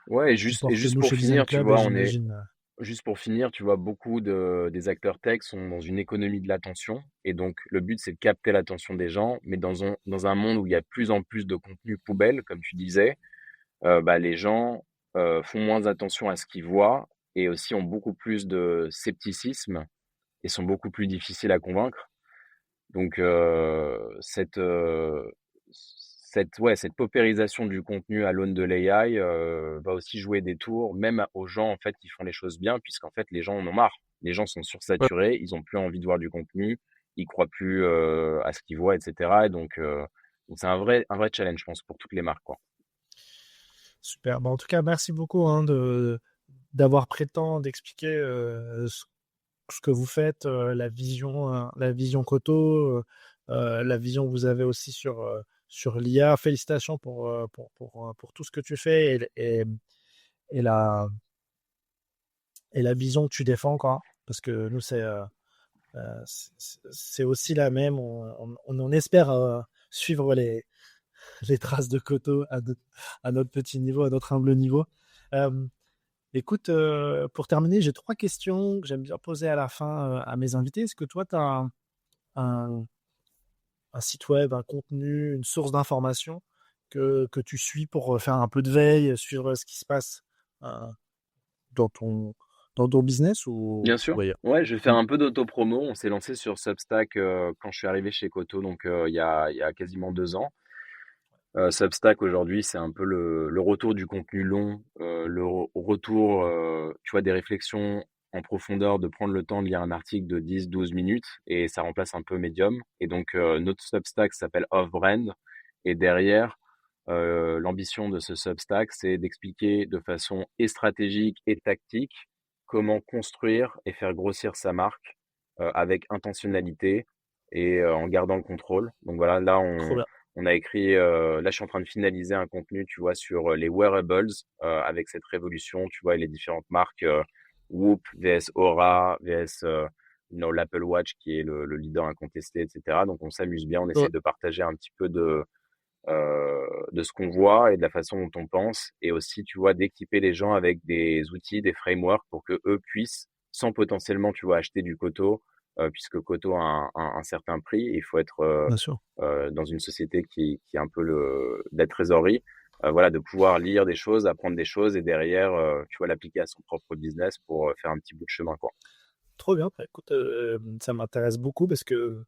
Ouais, qui et porte juste nous pour chez Design finir, tu Club, et vois, j'imagine. juste pour finir, tu vois, beaucoup des acteurs tech sont dans une économie de l'attention. Et donc, le but, c'est de capter l'attention des gens. Mais dans un monde où il y a de plus en plus de contenu poubelle, comme tu disais, bah, les gens font moins attention à ce qu'ils voient et aussi ont beaucoup plus de scepticisme et sont beaucoup plus difficiles à convaincre. Donc, cette paupérisation du contenu à l'aune de l'AI va aussi jouer des tours, même aux gens en fait qui font les choses bien, puisqu'en fait les gens en ont marre. Les gens sont Ouais. sursaturés, ils ont plus envie de voir du contenu, ils croient plus à ce qu'ils voient, etc. Et donc c'est un vrai challenge, je pense, pour toutes les marques, quoi. Super. Bon, en tout cas, merci beaucoup hein, d'avoir pris le temps d'expliquer ce que vous faites, la vision Koto, la vision que vous avez aussi sur l'IA. Félicitations pour tout ce que tu fais et la, et la vision que tu défends, quoi. Parce que nous, c'est aussi la même. On en espère suivre les traces de Koto à notre petit niveau, à notre humble niveau. Euh, Écoute, pour terminer, j'ai 3 questions que j'aime bien poser à la fin à mes invités. Est-ce que toi, tu as un, un site web, un contenu, une source d'information que tu suis pour faire un peu de veille sur ce qui se passe euh, dans ton, dans ton business Bien sûr. ou ailleurs? Ouais, je vais faire Mm. un peu d'auto-promo. On s'est lancé sur Substack quand je suis arrivé chez Koto, donc il y a quasiment 2 ans. Substack aujourd'hui, c'est un peu le retour du contenu long, retour, tu vois, des réflexions en profondeur, de prendre le temps de lire un article de 10-12 minutes et ça remplace un peu Medium. Et donc, notre Substack s'appelle Off-Brand. Et derrière, l'ambition de ce Substack, c'est d'expliquer de façon et stratégique et tactique comment construire et faire grossir sa marque avec intentionnalité et en gardant le contrôle. Donc voilà, Trop bien. on a écrit, là, je suis en train de finaliser un contenu, tu vois, sur les wearables, avec cette révolution, tu vois, et les différentes marques, Whoop, vs Aura, vs, l'Apple Watch qui est le leader incontesté, etc. Donc, on s'amuse bien, on essaie Ouais, de partager un petit peu de ce qu'on voit et de la façon dont on pense, et aussi, tu vois, d'équiper les gens avec des outils, des frameworks pour que eux puissent, sans potentiellement, tu vois, acheter du Koto, puisque Koto a un certain prix, il faut être bien sûr. dans une société qui est un peu de la trésorerie, voilà, de pouvoir lire des choses, apprendre des choses et derrière, tu vois, l'appliquer à son propre business pour faire un petit bout de chemin, quoi. Trop bien. Bah, écoute, ça m'intéresse beaucoup parce que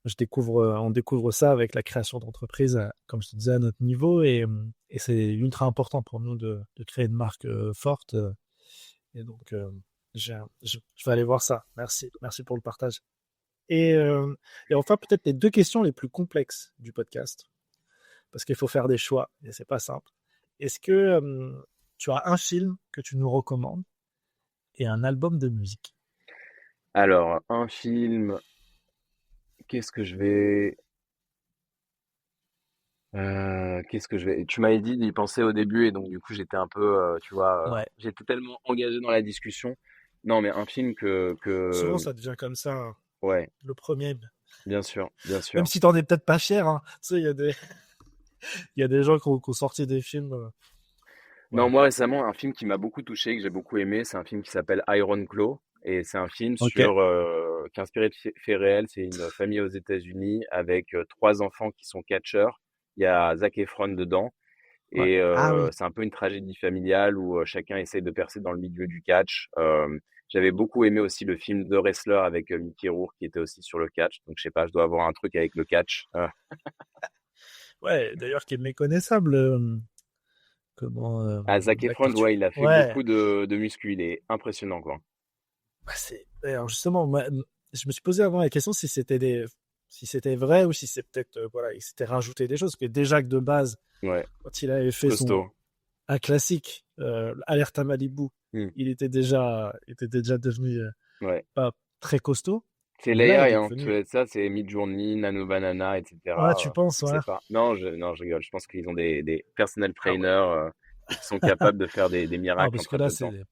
on découvre ça avec la création d'entreprises, comme je te disais, à notre niveau. Et c'est ultra important pour nous de créer une marque forte. Et donc, je vais aller voir ça. Merci. Merci pour le partage. Et, euh, et enfin, peut-être les 2 questions les plus complexes du podcast, parce qu'il faut faire des choix et c'est pas simple. Est-ce que tu as un film que tu nous recommandes et un album de musique? Alors, un film, qu'est-ce que je vais qu'est-ce que je vais tu m'avais dit d'y penser au début et donc du coup, j'étais un peu, tu vois, Ouais. j'étais tellement engagé dans la discussion. Non, mais un film Souvent, ça devient comme ça, hein. ouais, Le premier, bien sûr, bien même sûr. si t'en es peut-être pas cher, hein. Tu sais, il y a des gens qui ont sorti des films. Non, Ouais. moi récemment, un film qui m'a beaucoup touché, que j'ai beaucoup aimé, c'est un film qui s'appelle Iron Claw. Et c'est un film Ok. qui est inspiré de faits réels. C'est une famille aux États-Unis avec trois enfants qui sont catcheurs. Il y a Zac Efron dedans. Ouais. Et Ah oui. c'est un peu une tragédie familiale où chacun essaie de percer dans le milieu du catch. J'avais beaucoup aimé aussi le film The Wrestler avec Mickey Rourke qui était aussi sur le catch. Donc je sais pas, je dois avoir un truc avec le catch. Ouais, d'ailleurs, qui est méconnaissable. Comment Ah, Zac Efron, l'acteur tu... ouais, il a fait Ouais. beaucoup de muscu. Il est impressionnant, quoi. Bah, alors justement, moi, je me suis posé avant la question si c'était vrai ou si c'est peut-être voilà, il s'était rajouté des choses. Parce que déjà que de base, Ouais, quand il avait fait costaud. un classique, Alerte à Malibu, Hmm, il était déjà devenu ouais. pas très costaud. C'est Mais là, il l'AI, est hein. devenu. Ça, c'est Midjourney, Nano Banana, Ouais, etc. tu penses, Je ouais. sais pas. Non, non, je rigole. Je pense qu'ils ont des personal Ah trainers ouais. et qui sont capables de faire des Ah, miracles en parce que très là, peu de temps.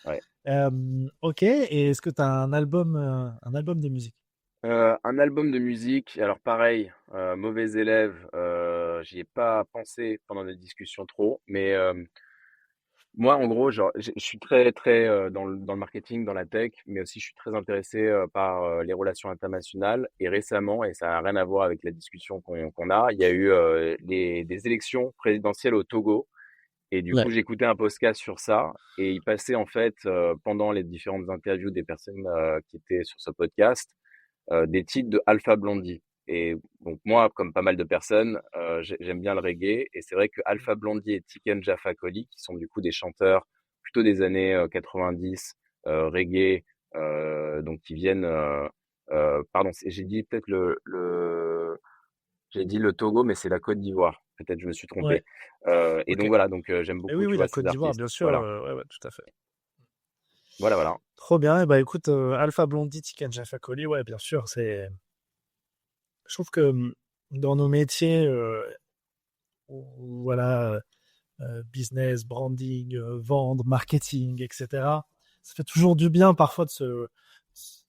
c'est. Ouais. Ok. Et est-ce que tu as un album de musique? Un album de musique, alors pareil, mauvais élève, j'y ai pas pensé pendant les discussions trop, mais moi, en gros, genre, je suis très, très dans le marketing, dans la tech, mais aussi je suis très intéressé par les relations internationales. Et récemment, et ça n'a rien à voir avec la discussion qu'on a, il y a eu des élections présidentielles au Togo. Et du coup, Ouais. j'écoutais un podcast sur ça et il passait en fait pendant les différentes interviews des personnes qui étaient sur ce podcast des titres de Alpha Blondy. Et donc moi, comme pas mal de personnes, j'aime bien le reggae. Et c'est vrai que Alpha Blondy et Tiken Jah Fakoly, qui sont du coup des chanteurs plutôt des années 90, reggae, donc qui viennent... pardon, j'ai dit peut-être j'ai dit le Togo, mais c'est la Côte d'Ivoire. Peut-être je me suis trompé. Ouais. Et donc Ok. voilà, donc j'aime Et beaucoup, oui, tu oui, vois, la ces Côte d'Ivoire, artistes. bien sûr. Voilà, Ouais, ouais, tout à fait. voilà, voilà. Trop bien. Et bah écoute, Alpha Blondy, Tiken Jah Fakoly, ouais, bien sûr. Je trouve que dans nos métiers, voilà, business, branding, vendre, marketing, etc. Ça fait toujours du bien parfois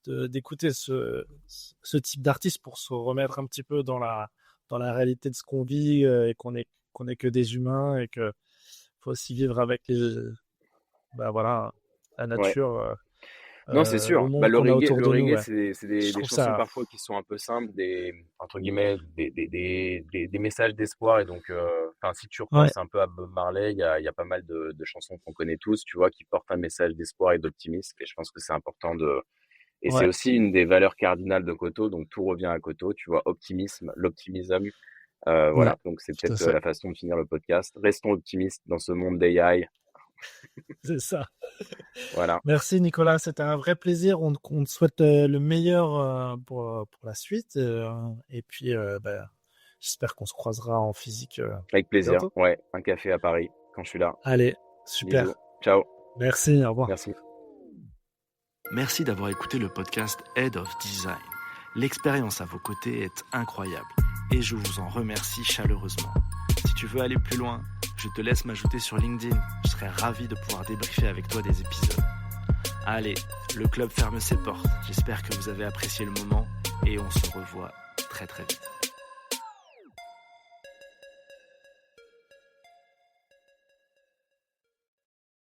d'écouter ce type d'artiste pour se remettre un petit peu dans la réalité de ce qu'on vit et qu'on est que des humains et que faut aussi vivre avec bah voilà, la Ouais. nature, Non, c'est le sûr. Bah, monde qu'on a autour le de nous. reggae, Ouais. c'est Je des trouve chansons ça, parfois qui sont un peu simples, entre guillemets, des messages d'espoir. Et donc, enfin, si tu ouais, repenses un peu à Bob Marley, il y a pas mal de chansons qu'on connaît tous, tu vois, qui portent un message d'espoir et d'optimisme. Et je pense que c'est important et c'est ouais, aussi une des valeurs cardinales de Koto. Donc, tout revient à Koto, tu vois, optimisme, l'optimisme. ouais, Voilà. Donc, c'est tout à peut-être fait. la façon de finir le podcast. Restons optimistes dans ce monde d'AI. C'est ça. Voilà. Merci Nicolas, c'était un vrai plaisir. On te souhaite le meilleur pour la suite. Et puis, bah, j'espère qu'on se croisera en physique Avec plaisir. bientôt. Ouais. Un café à Paris quand je suis là. Allez, Bisous. super. Ciao. Merci, au revoir. Merci. Merci d'avoir écouté le podcast Head of Design. L'expérience à vos côtés est incroyable et je vous en remercie chaleureusement. Si tu veux aller plus loin, je te laisse m'ajouter sur LinkedIn. Je serai ravi de pouvoir débriefer avec toi des épisodes. Allez, le club ferme ses portes. J'espère que vous avez apprécié le moment et on se revoit très très vite.